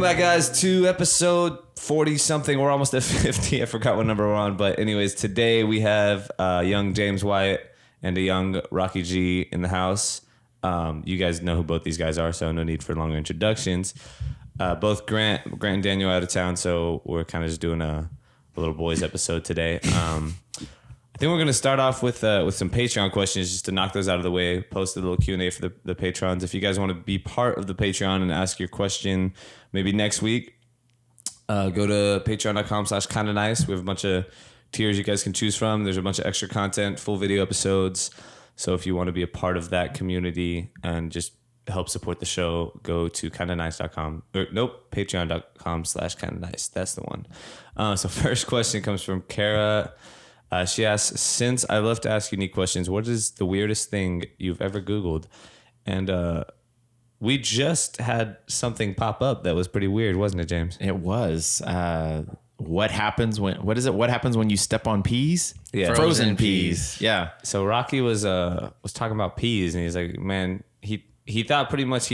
Welcome back, guys, to episode 40-something. We're almost at 50. I forgot what number we're on. But anyways, today we have young James Wyatt and a young Rocky G in the house. You guys know who both these guys are, so no need for longer introductions. Both Grant and Daniel out of town, so we're kind of just doing a little boys episode today. I think we're going to start off with some Patreon questions just to knock those out of the way. Post a little Q&A for the patrons. If you guys want to be part of the Patreon and ask your question maybe next week, go to patreon.com/kindanice. We have a bunch of tiers you guys can choose from. There's a bunch of extra content, full video episodes. So if you want to be a part of that community and just help support the show, go to kindanice.com. Patreon.com/kindanice. That's the one. So first question comes from Kara. She asks, since I love to ask unique questions, what is the weirdest thing you've ever Googled? And we just had something pop up that was pretty weird, wasn't it, James? It was. What happens when you step on peas? Yeah. Frozen peas. Yeah. So Rocky was talking about peas, and he's like, man, he thought pretty much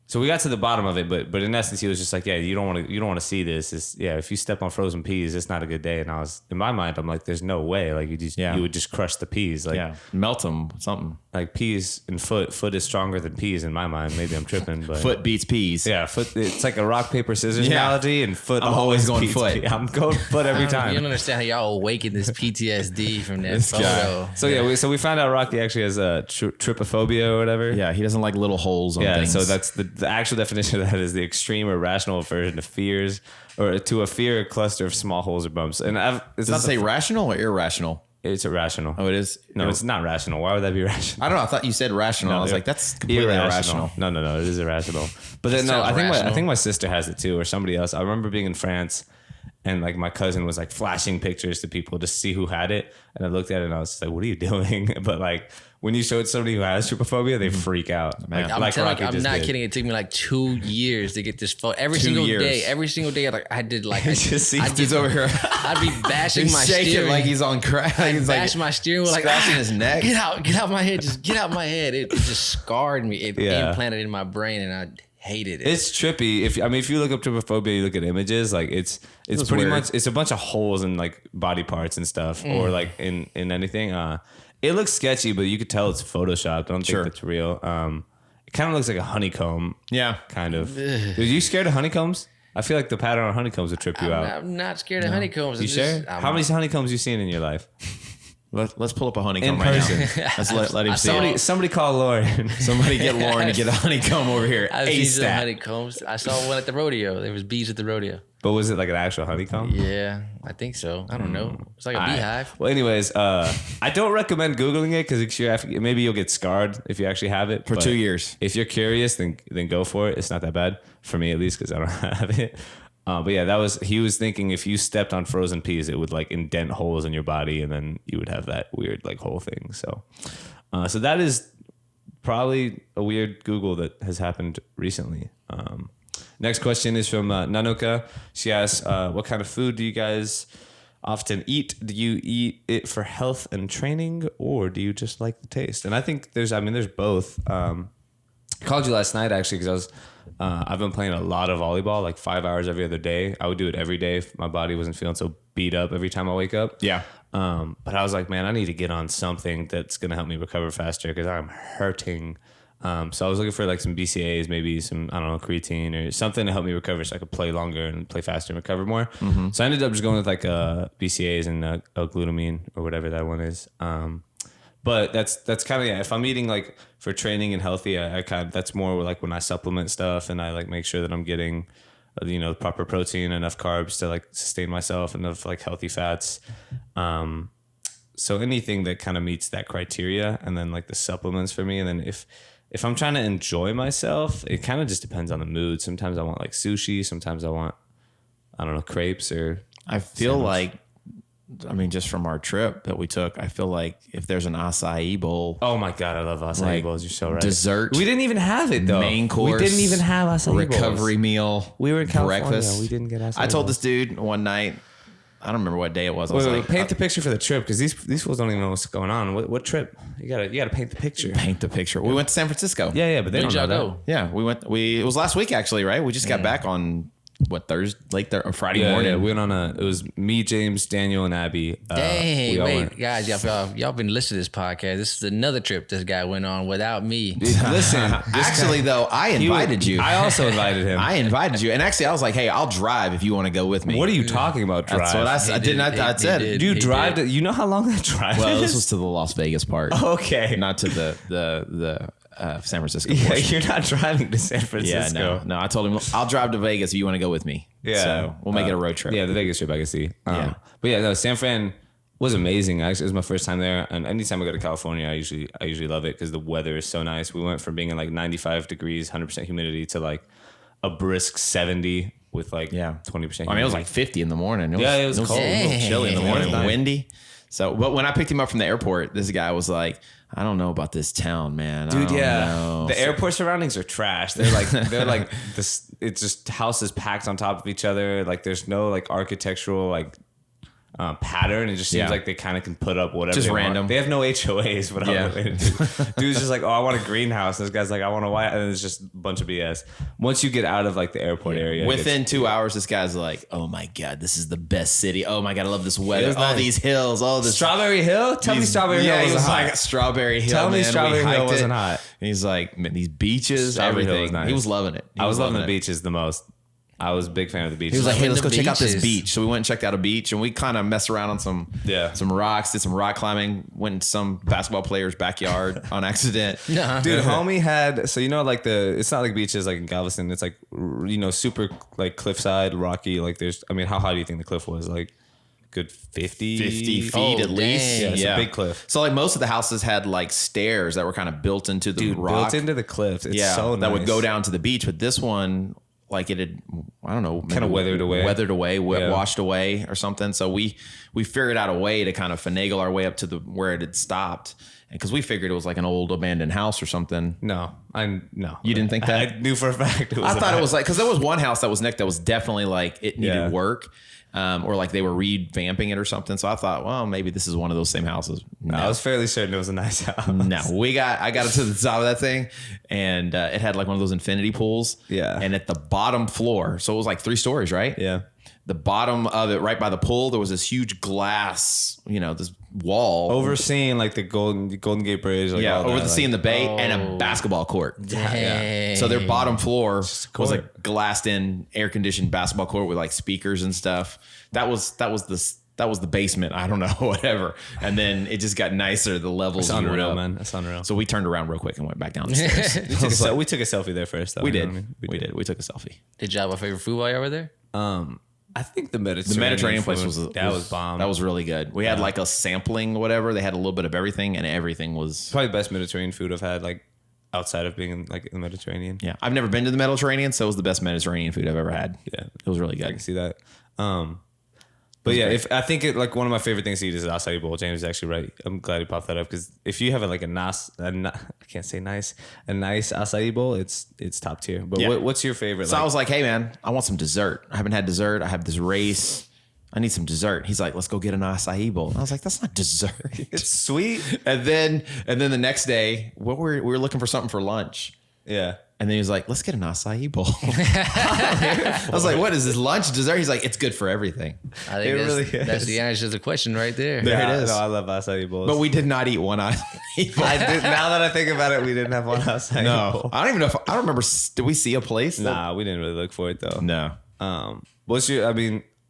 so we got to the bottom of it, but in essence, he was just like, yeah, you don't want to see this. If you step on frozen peas, it's not a good day. And I was, in my mind, I'm like, there's no way. Like you would just crush the peas. Like melt them, something. Like peas and foot is stronger than peas in my mind. Maybe I'm tripping, but foot beats peas. Yeah, foot. It's like a rock paper scissors analogy, and foot. I'm always going foot. I'm going foot every time. You don't understand how y'all awaken this PTSD from that photo. Guy. So we found out Rocky actually has a trypophobia or whatever. Yeah, he doesn't like little holes on things. So that's the actual definition of that is the extreme or rational aversion to fears or to a fear or cluster of small holes or bumps. And does it say rational or irrational? It's irrational. Oh, it is? No, it's not rational. Why would that be rational? I don't know. I thought you said rational. I was like, that's completely irrational. No. It is irrational. But then I think my sister has it too, or somebody else. I remember being in France, and like my cousin was like flashing pictures to people to see who had it, and I looked at it and I was just like, "What are you doing?" But like when you showed somebody who has trypophobia, they freak out. Man, I'm not kidding. It took me like 2 years to get this photo. Every single day, I did like he's over here. I'd be bashing my steering like he's on crack. I'd bash my steering wheel, like scratching his neck. Get out my head. Just get out my head. It just scarred me. It implanted in my brain, and I hated it. It's trippy. If you look up trypophobia, you look at images, like it's pretty much it's a bunch of holes in like body parts and stuff, or like in anything. It looks sketchy, but you could tell it's photoshopped. I don't think it's real. It kind of looks like a honeycomb. Yeah, kind of. Are you scared of honeycombs? I feel like the pattern on honeycombs would trip you out. I'm not scared of honeycombs. You sure? How many honeycombs you seen in your life? Let's pull up a honeycomb in person. Right now. Let's let him see. Somebody call Lauren. Somebody get Lauren to get a honeycomb over here. I've seen some honeycombs. I saw one at the rodeo. There was bees at the rodeo. But was it like an actual honeycomb? Yeah, I think so. I don't know. It's like a beehive. Well, anyways, I don't recommend Googling it because maybe you'll get scarred if you actually have it. For 2 years. If you're curious, then go for it. It's not that bad. For me, at least, because I don't have it. But yeah, he was thinking if you stepped on frozen peas, it would like indent holes in your body and then you would have that weird like hole thing. So that is probably a weird Google that has happened recently. Next question is from Nanoka. She asks, what kind of food do you guys often eat? Do you eat it for health and training, or do you just like the taste? And I think there's both. I called you last night actually because I've been playing a lot of volleyball, like 5 hours every other day. I would do it every day if my body wasn't feeling so beat up every time I wake up. Yeah. But I was like, man, I need to get on something that's going to help me recover faster because I'm hurting. So I was looking for like some BCAAs, maybe some, I don't know, creatine or something to help me recover so I could play longer and play faster and recover more. Mm-hmm. So I ended up just going with like BCAAs and L-glutamine or whatever that one is. But that's kind of, if I'm eating like for training and healthy, I kind of, that's more like when I supplement stuff and I like make sure that I'm getting, proper protein, enough carbs to like sustain myself, enough like healthy fats. So anything that kind of meets that criteria, and then like the supplements for me. And then if I'm trying to enjoy myself, it kind of just depends on the mood. Sometimes I want like sushi. Sometimes I want, I don't know, crepes or. I feel like, just from our trip that we took, I feel like if there's an acai bowl. Oh my God, I love acai bowls. You're so right. Dessert. We didn't even have it though. Main course. We didn't even have acai recovery bowls. meal. We were in California. Breakfast. We didn't get acai I told bowls. this dude one night, I don't remember what day it was. I Wait, was like, paint the picture for the trip because these fools don't even know what's going on. What trip? You gotta paint the picture. paint the picture. We went to San Francisco. Yeah, but they don't know that. Yeah, we went. It was last week actually, right? We just got back on Thursday, or Friday morning. Yeah, we went on it was me, James, Daniel, and Abby. Wait, guys, y'all been listening to this podcast. This is another trip this guy went on without me. Listen, actually though, I invited you. I also invited him. I invited you, and actually, I was like, "Hey, I'll drive if you want to go with me." What are you talking about? Drive? That's what I said. I said. Do you drive? You know how long that drive Well, is? this was to the Las Vegas part. Okay, not to the San Francisco. Yeah, portion. you're not driving to San Francisco. Yeah, no. I told him I'll drive to Vegas if you want to go with me. Yeah, so we'll make it a road trip. Yeah, the Vegas trip I can see. Yeah, but yeah, no, San Fran was amazing. Actually, it was my first time there, and anytime I go to California, I usually love it because the weather is so nice. We went from being in like 95 degrees, 100% humidity to like a brisk 70 with like 20% humidity. I mean, it was like 50 in the morning. It was cold. A little chilly in the morning, Nice. windy. So, but when I picked him up from the airport, this guy was like, "I don't know about this town, man." Dude, I don't know. The airport surroundings are trash. They're like this. It's just houses packed on top of each other. Like there's no like architectural like pattern. It just seems like they kind of can put up whatever. Just they random. Want. They have no HOAs. But dude's just like, oh, I want a greenhouse. This guy's like, I want a white, and it's just a bunch of BS. Once you get out of like the airport area, within 2 hours, this guy's like, "Oh my god, this is the best city. Oh my god, I love this weather. All these hills, all this Strawberry Hill. Tell me Strawberry Hill wasn't hot. Like Strawberry Hill. Tell me man. Strawberry Hill wasn't hot. And he's like, man, these beaches, Strawberry Hill everything. was nice. He was loving it. I was loving the beaches the most. I was a big fan of the beaches. He was like, "Hey, let's go check out this beaches. beach." So we went and checked out a beach, and we kind of messed around on some rocks, did some rock climbing, went in some basketball player's backyard on accident. Dude, homie had, so you know, like it's not like beaches like in Galveston. It's like, you know, super like cliffside, rocky. Like there's, I mean, how high do you think the cliff was? Like good 50 feet at least. Yeah, it's a big cliff. So like most of the houses had like stairs that were kind of built into the rock. Built into the cliff. It's so nice. That would go down to the beach. But this one, like it had, I don't know, kind of weathered away, washed away or something. So we figured out a way to kind of finagle our way up to where it had stopped. Because we figured it was like an old abandoned house or something. No. You didn't think that? I knew for a fact it was. I thought it was like, because there was one house that was next that was definitely like it needed work. Or like they were revamping it or something. So I thought, well, maybe this is one of those same houses. No. I was fairly certain it was a nice house. No, I got it to the top of that thing, and it had like one of those infinity pools. Yeah. And at the bottom floor, so it was like 3 stories, right? Yeah. The bottom of it, right by the pool, there was this huge glass, this wall overseeing like the Golden Gate Bridge. Like overseeing the bay and a basketball court. Dang. So their bottom floor was a glassed-in, air-conditioned basketball court with like speakers and stuff. That was the basement. I don't know, whatever. And then it just got nicer. The levels. That's unreal, man. That's unreal. So we turned around real quick and went back down the stairs. we took a selfie there first, though. We did. We did. We took a selfie. Did you have a favorite food while you were there? I think the Mediterranean place was bomb. That was really good. We had like a sampling, whatever. They had a little bit of everything, and everything was probably the best Mediterranean food I've had, like outside of being in the Mediterranean. Yeah, I've never been to the Mediterranean, so it was the best Mediterranean food I've ever had. Yeah, it was really good. I can see that. But yeah, great. I think like one of my favorite things to eat is an acai bowl. James is actually right. I'm glad he popped that up because if you have a nice acai bowl, it's top tier. But what's your favorite? So I was like, hey man, I want some dessert. I haven't had dessert. I have this race. I need some dessert. He's like, let's go get an acai bowl. And I was like, that's not dessert. It's sweet. And then the next day, we were looking for something for lunch. Yeah. And then he was like, let's get an acai bowl. I was like, what is this, lunch, dessert? He's like, it's good for everything. I think that's the answer to the question right there. There it is. No, I love acai bowls. But we did not eat one acai bowl. Now that I think about it, we didn't have one acai bowl. I don't even know I don't remember. Did we see a place? Nah, we didn't really look for it though. No. I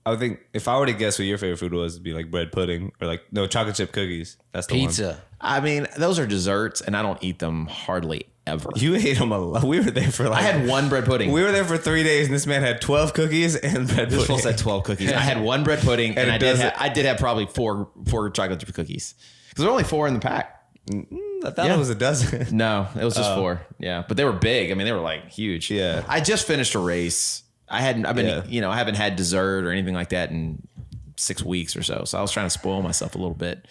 would think if I were to guess what your favorite food was, it'd be like bread pudding or chocolate chip cookies. That's the pizza. one. I mean, those are desserts, and I don't eat them hardly ever. You ate them a lot. We were there for I had one bread pudding. We were there for 3 days, and this man had 12 cookies and bread pudding. This fool said 12 cookies. I had one bread pudding, and I did have probably four chocolate chip cookies because there were only 4 in the pack. I thought it was a dozen. No, it was just 4. Yeah, but they were big. I mean, they were like huge. Yeah. I just finished a race. I haven't had dessert or anything like that in 6 weeks or so. So I was trying to spoil myself a little bit,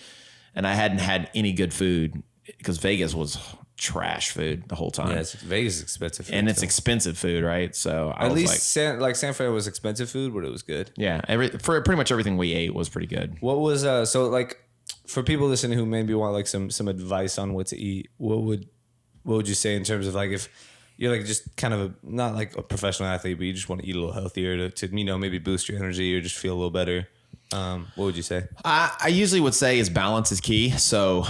and I hadn't had any good food because Vegas was trash food the whole time. Yeah, Vegas is expensive food. And it's expensive food, right? So at least San Fran was expensive food, but it was good. Yeah, for pretty much everything we ate was pretty good. What was so like for people listening who maybe want like some advice on what to eat? What would you say in terms of like if you're like just kind of not like a professional athlete, but you just want to eat a little healthier to maybe boost your energy or just feel a little better? What would you say? I usually would say is balance is key. So,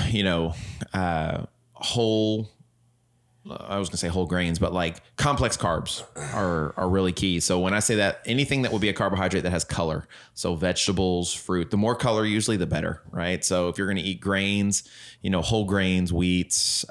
I was gonna say whole grains, but like complex carbs are really key. So when I say that, anything that would be a carbohydrate that has color, so vegetables, fruit, the more color usually the better, right? So if you're gonna eat grains, whole grains, wheats,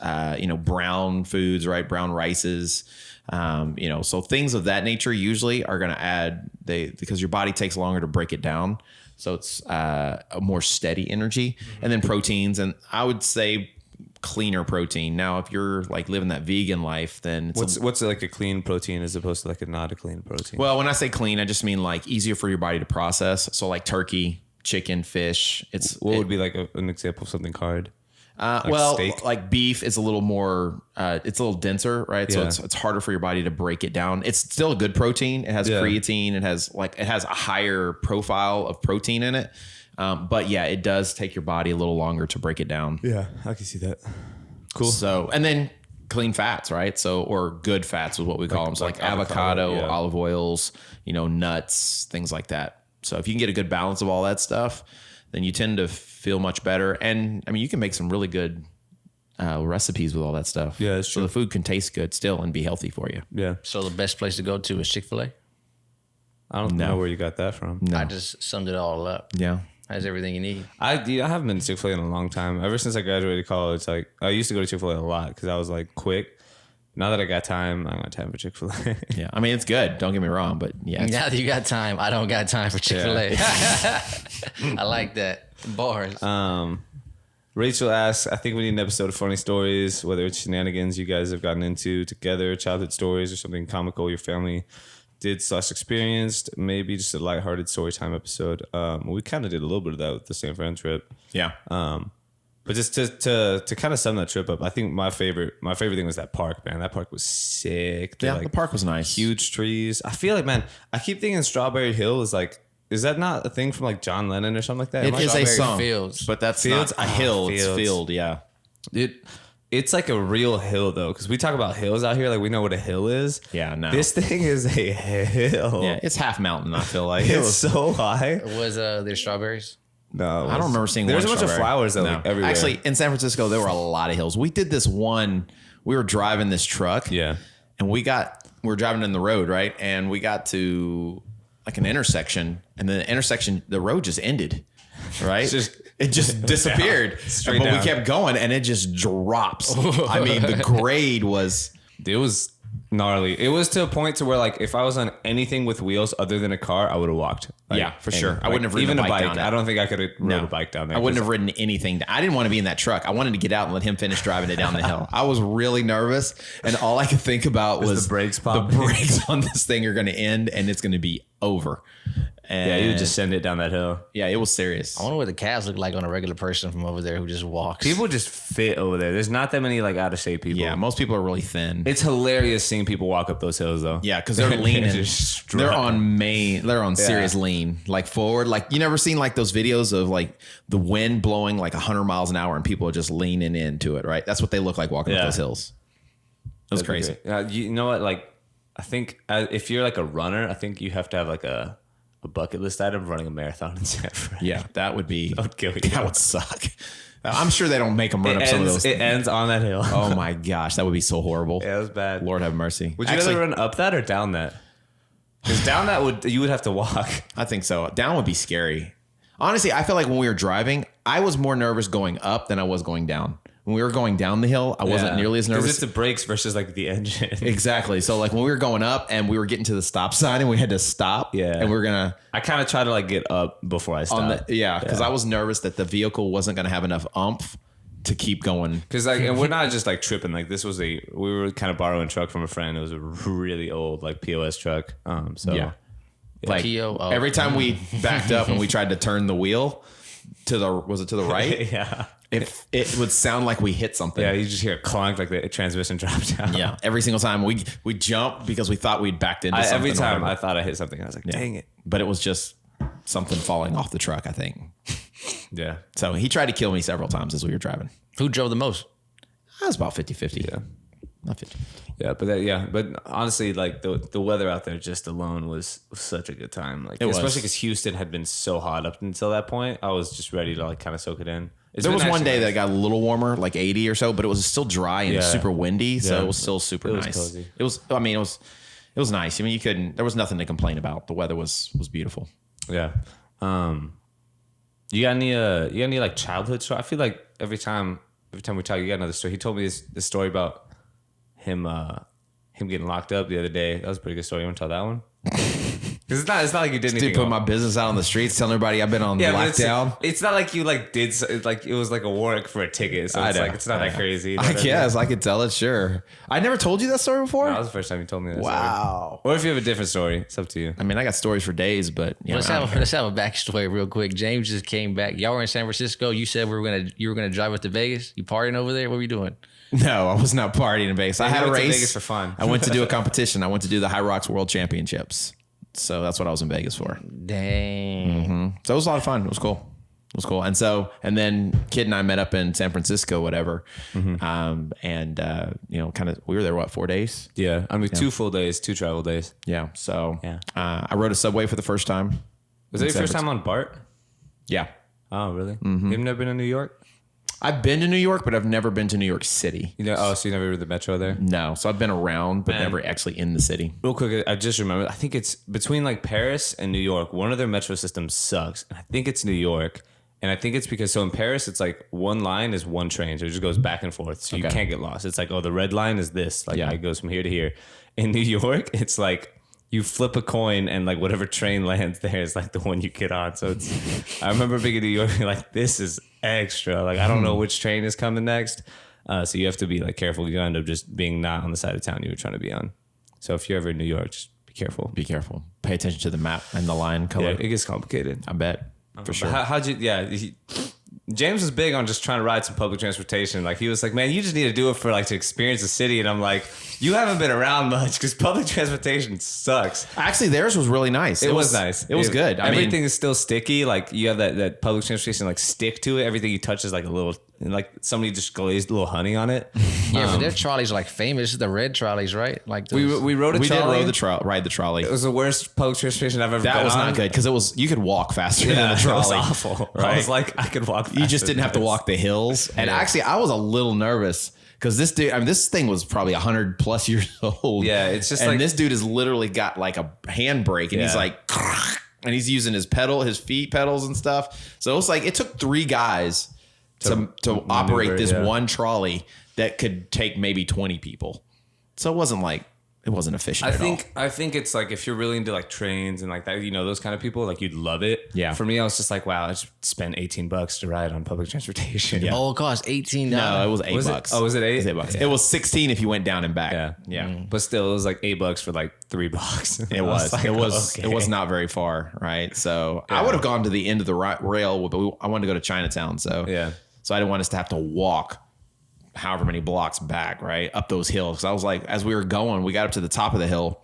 brown foods, right? Brown rices, so things of that nature usually are gonna add because your body takes longer to break it down. So it's a more steady energy, and then proteins, and I would say cleaner protein. Now, if you're like living that vegan life, then what's like a clean protein as opposed to like a not a clean protein? Well, when I say clean, I just mean like easier for your body to process. So like turkey, chicken, fish. What would be like an example of something hard? Steak? Like beef is a little more, it's a little denser, right? So it's harder for your body to break it down. It's still a good protein. It has creatine. It has a higher profile of protein in it. But yeah, it does take your body a little longer to break it down. Yeah, I can see that. Cool. So, and then clean fats, right? So, or good fats is what we call them. So like avocado, olive oils, nuts, things like that. So if you can get a good balance of all that stuff, then you tend to feel much better. And I mean, you can make some really good recipes with all that stuff. Yeah, that's true. So the food can taste good still and be healthy for you. Yeah. So the best place to go to is Chick-fil-A? I don't know where you got that from. No. I just summed it all up. Yeah. Has everything you need. I haven't been to Chick-fil-A in a long time. Ever since I graduated college, like I used to go to Chick-fil-A a lot because I was like quick. Now that I got time, I don't got time for Chick-fil-A. Yeah, I mean it's good. Don't get me wrong, but yeah. Now that you got time, I don't got time for Chick-fil-A. Yeah. I like that. Bars. Rachel asks, I think we need an episode of funny stories, whether it's shenanigans you guys have gotten into together, childhood stories, or something comical your family did / experienced, maybe just a lighthearted story time episode. We kind of did a little bit of that with the San Fran trip. Yeah. But just to kind of sum that trip up, I think my favorite thing was that park, man. That park was sick. The park was nice. Huge trees. I feel like, man, I keep thinking Strawberry Hill is like, is that not a thing from like John Lennon or something like that? It is a song, Fields. but that's Fields? not a hill. Fields. It's field, yeah. It's like a real hill though, because we talk about hills out here, like we know what a hill is. Yeah, no. This thing is a hill. Yeah, it's half mountain. I feel like It's so high. Was there strawberries? No, I don't remember seeing. There's a one bunch of flowers though, like, everywhere. Actually, in San Francisco, there were a lot of hills. We did this one. We were driving this truck. Yeah, and we were driving in the road, right? And we got to like an intersection, and the intersection, the road just ended, right? It just disappeared. Straight but down. we kept going, and it just drops. I mean, the grade was. it was gnarly. It was to a point to where like if I was on anything with wheels other than a car, I would have walked. Like, Yeah, for sure. Like, I wouldn't have ridden even a bike down it. I don't think I could have rode a bike down there. I wouldn't have ridden anything. I didn't want to be in that truck. I wanted to get out and let him finish driving it down the hill. I was really nervous, and all I could think about was the brakes popping. The brakes on this thing are going to end, and it's going to be over. And Yeah, you would just send it down that hill. Yeah, it was serious. I wonder what the calves look like on a regular person from over there who just walks. People just fit over there. There's not that many like out of shape people. Yeah, most people are really thin. It's hilarious seeing people walk up those hills though. Yeah, because they're leaning. Just They're on serious lean, like forward. Like you never seen like those videos of like the wind blowing like 100 miles an hour and people are just leaning into it, right? That's what they look like walking up those hills. It was crazy. You know what? Like, I think if you're like a runner, I think you have to have like a bucket list item of running a marathon in San Fran. Yeah, that would be. That would kill you. That would suck. I'm sure they don't make them run up some of those. It ends on that hill. Oh my gosh, that would be so horrible. Yeah, it was bad. Lord have mercy. Would you rather run up that or down that? Because down that you would have to walk. I think so. Down would be scary. Honestly, I feel like when we were driving, I was more nervous going up than I was going down. When we were going down the hill, I wasn't nearly as nervous. Because it's the brakes versus like the engine. Exactly. So like when we were going up and we were getting to the stop sign and we had to stop. Yeah. And we were going to. I kind of try to like get up before I stop. Because I was nervous that the vehicle wasn't going to have enough oomph to keep going. Because like, and we're not just like tripping. Like this was we were kind of borrowing a truck from a friend. It was a really old like POS truck. So yeah. Like every time we backed up and we tried to turn the wheel, was it to the right? Yeah. It would sound like we hit something. Yeah, you just hear a clunk like the transmission dropped down. Yeah. Every single time we jumped because we thought we'd backed into something. Every time I thought I hit something, I was like, dang it. But it was just something falling off the truck, I think. Yeah. So he tried to kill me several times as we were driving. Who drove the most? I was about 50-50. Yeah. Not 50. Yeah, but honestly, like the weather out there just alone was such a good time. Like especially because Houston had been so hot up until that point. I was just ready to like kind of soak it in. There was one day that got a little warmer, like 80 or so, but it was still dry and super windy, so it was still super nice. Cozy. It was. I mean, it was nice. I mean, there was nothing to complain about. The weather was beautiful. Yeah. You got any like childhood story? I feel like every time we talk, you got another story. He told me this story about him getting locked up the other day. That was a pretty good story. You want to tell that one? Because it's not like you did anything. Dude, put my business out on the streets, telling everybody I've been on lockdown. It's not like you like did like it was like a warrant for a ticket. So it's not that crazy. You know I guess I could tell it. Sure. I never told you that story before. No, that was the first time you told me that. Wow. Story. Or if you have a different story, it's up to you. I mean, I got stories for days, but Let's have a backstory real quick. James just came back. Y'all were in San Francisco. You said you were gonna drive us to Vegas. You partying over there? What were you doing? No, I was not partying in Vegas. I had a race. To Vegas for fun. I went to do a competition. I went to do the High Rocks World Championships. So that's what I was in Vegas for. Dang. Mm-hmm. So it was a lot of fun. It was cool. And then Kid and I met up in San Francisco, whatever. Mm-hmm. Kind of, we were there, 4 days? Yeah. I mean, 2 full days, 2 travel days. Yeah. So I rode a subway for the first time. Was that your first time on BART? Yeah. Oh, really? Mm-hmm. You've never been to New York? I've been to New York, but I've never been to New York City. So you never were the metro there? No. So I've been around, but never actually in the city. Real quick, I just remember, I think it's between like Paris and New York, one of their metro systems sucks. I think it's New York. And I think it's because, so in Paris, it's like one line is one train. So it just goes back and forth. So you can't get lost. It's like, the red line is this. Like it goes from here to here. In New York, it's like, you flip a coin and like whatever train lands there is like the one you get on. So I remember being in New York being like, this is extra. Like, I don't know which train is coming next. So you have to be like careful. You end up just being not on the side of town you were trying to be on. So if you're ever in New York, just be careful. Be careful. Pay attention to the map and the line color. Yeah, it gets complicated. I bet. For sure. How'd you, James was big on just trying to ride some public transportation. Like, he was like, man, you just need to do it for like to experience the city. And I'm like, you haven't been around much because public transportation sucks. Actually, theirs was really nice. It was nice. It was good. Everything is still sticky. Like, you have that public transportation like stick to it. Everything you touch is like a little, like somebody just glazed a little honey on it. Yeah, but their trolleys are like famous. The red trolleys, right? Like we rode a trolley. Ride the trolley. It was the worst public transportation I've ever been on. That was not good because you could walk faster than the trolley. It was awful. Right? I was like, I could walk faster. You just didn't have to walk the hills. And actually, I was a little nervous because this dude, this thing was probably 100+ years old. Yeah, it's just and this dude has literally got like a handbrake and he's like, and he's using his feet pedals and stuff. So it's like, it took 3 guys to operate this one trolley that could take maybe 20 people. So it wasn't efficient at all. I think it's like, if you're really into like trains and like that, those kind of people, like you'd love it. Yeah. For me, I was just like, wow, I just spent $18 to ride on public transportation. Yeah. Oh, it cost $18. No, it was $8. Oh, was it $8? It was $8. Yeah. It was $16 if you went down and back. Yeah. But still, it was like $8 for like $3. It was. Like, it was not very far, right? So I would have gone to the end of the rail, but I wanted to go to Chinatown. So So I didn't want us to have to walk however many blocks back, right, up those hills. Because I was like, as we were going, we got up to the top of the hill,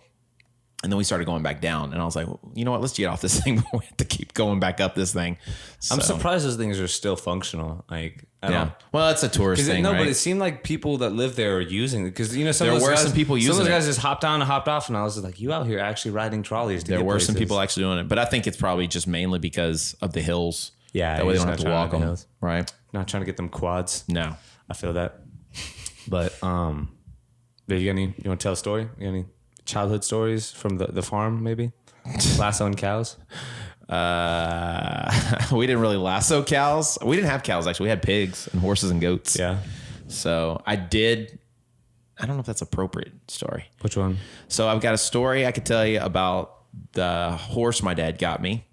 and then we started going back down. And I was like, well, you know what? Let's get off this thing. We have to keep going back up this thing. I'm surprised those things are still functional. Like, I don't. Well, that's a tourist thing, right? But it seemed like people that live there are using it because some people using it. Some of those guys just hopped on and hopped off, and I was like, you out here actually riding trolleys? There were some people actually doing it, but I think it's probably just mainly because of the hills. Yeah, that way they don't have to walk them, right? Not trying to get them quads. No, I feel that. But you want to tell a story? You got any childhood stories from the farm? Maybe lassoing cows. We didn't really lasso cows. We didn't have cows actually. We had pigs and horses and goats. Yeah. So I don't know if that's appropriate story. Which one? So I've got a story I could tell you about the horse my dad got me.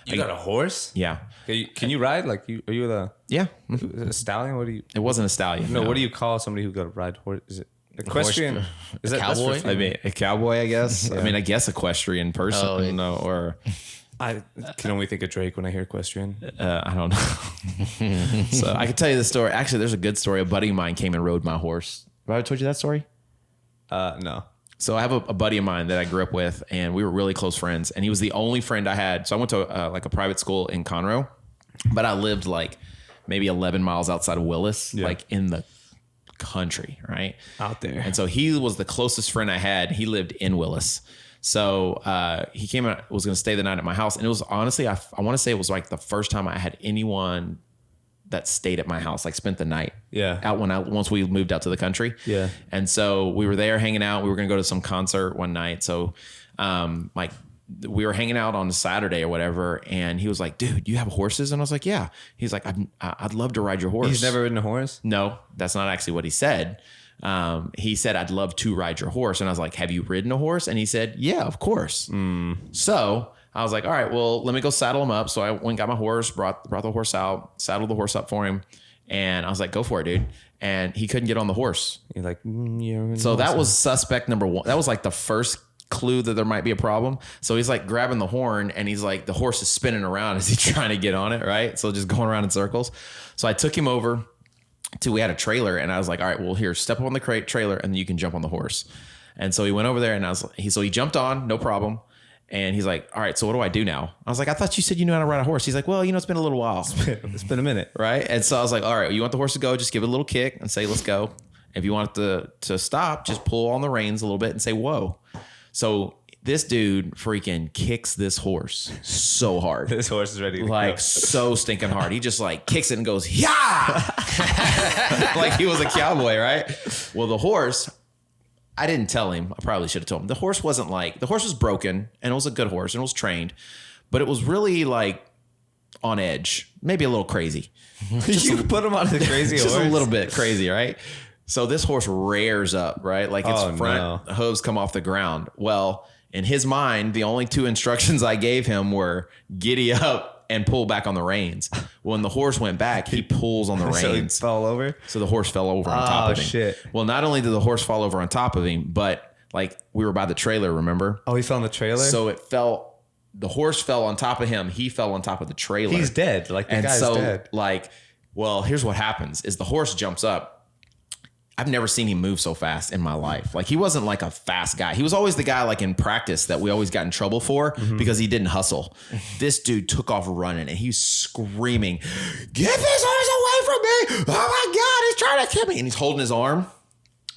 You got a horse? Yeah. Can you ride? Like, are you a stallion? What do you? It wasn't a stallion. No. What do you call somebody who got to ride horse? Is it equestrian? Is that cowboy? I mean, a cowboy, I guess. Yeah. I mean, I guess equestrian person. Oh, or I can only think of Drake when I hear equestrian. I don't know. So I can tell you the story. Actually, there's a good story. A buddy of mine came and rode my horse. Have I told you that story? No. So I have a buddy of mine that I grew up with, and we were really close friends. And he was the only friend I had. So I went to like a private school in Conroe, but I lived like maybe 11 miles outside of Willis, like in the country, right? Out there. And so he was the closest friend I had. He lived in willis. So he came and was going to stay the night at my house. And it was honestly, I want to say it was like the first time I had anyone that stayed at my house, like spent the night. Yeah. Out once we moved out to the country. Yeah. And so we were there hanging out. We were going to go to some concert one night. So like we were hanging out on a Saturday or whatever. And he was like, dude, you have horses? And I was like, yeah. He's like, I'd love to ride your horse. He's never ridden a horse? No, that's not actually what he said. He said, I'd love to ride your horse. And I was like, have you ridden a horse? And he said, yeah, of course. So I was like, all right, well, let me go saddle him up. So I went and got my horse, brought the horse out, saddled the horse up for him. And I was like, go for it, dude. And he couldn't get on the horse. You're like, So that was suspect number one. That was like the first clue that there might be a problem. So he's like grabbing the horn and he's like, the horse is spinning around as he's trying to get on it. Right. So just going around in circles. So I took him over to, we had a trailer and I was like, all right, well here, step up on the trailer and then you can jump on the horse. And so he went over there and so he jumped on, no problem. And he's like, all right, so what do I do now? I was like, I thought you said you knew how to ride a horse. He's like, well, it's been a little while. It's been a minute. Right. And so I was like, all right, you want the horse to go? Just give it a little kick and say, let's go. If you want it to stop, just pull on the reins a little bit and say, whoa. So this dude freaking kicks this horse so hard. This horse is ready to like go. So stinking hard. He just like kicks it and goes, yeah. Like he was a cowboy, right? Well, the horse, I didn't tell him. I probably should have told him. The horse wasn't like, the horse was broken and it was a good horse and it was trained, but it was really like on edge, maybe a little crazy. You put him on a crazy horse? Just a little bit crazy, right? So this horse rears up, right? Like its front hooves come off the ground. Well, in his mind, the only two instructions I gave him were giddy up and pull back on the reins. When the horse went back, he pulls on the reins. So he fell over? So the horse fell over on top of him. Oh, shit. Well, not only did the horse fall over on top of him, but like we were by the trailer, remember? Oh, he fell in the trailer? So the horse fell on top of him. He fell on top of the trailer. He's dead. Like the guy's dead. Like, well, here's what happens is the horse jumps up. I've never seen him move so fast in my life. Like he wasn't like a fast guy. He was always the guy like in practice that we always got in trouble for because he didn't hustle. This dude took off running and he's screaming, "Get this horse away from me. Oh my God, he's trying to kill me." And he's holding his arm.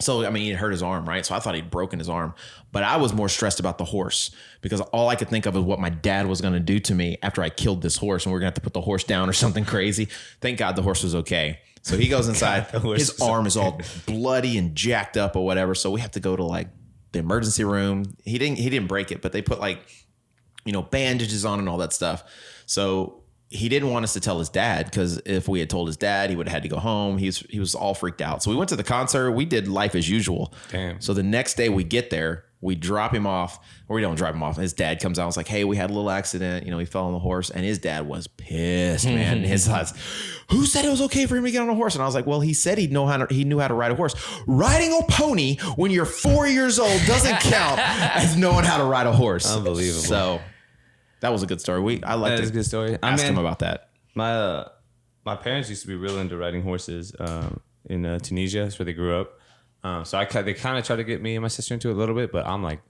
So, I mean, he hurt his arm, right? So I thought he'd broken his arm, but I was more stressed about the horse because all I could think of is what my dad was going to do to me after I killed this horse and we're going to have to put the horse down or something crazy. Thank God the horse was okay. So he goes inside, his arm is all bloody and jacked up or whatever. So we have to go to like the emergency room. He didn't break it, but they put like, bandages on and all that stuff. So he didn't want us to tell his dad because if we had told his dad, he would have had to go home. He was all freaked out. So we went to the concert. We did life as usual. Damn. So the next day we get there, we drop him off, or we don't drop him off. His dad comes out and was like, "Hey, we had a little accident. He fell on the horse." And his dad was pissed, man. His thoughts, "Who said it was okay for him to get on a horse?" And I was like, "Well, he said he knew how to ride a horse. Riding a pony when you're 4 years old doesn't count as knowing how to ride a horse." Unbelievable. So that was a good story. I liked it. That is a good story. Ask him about that. My parents used to be real into riding horses in Tunisia. That's where they grew up. So they kind of tried to get me and my sister into it a little bit, but I'm like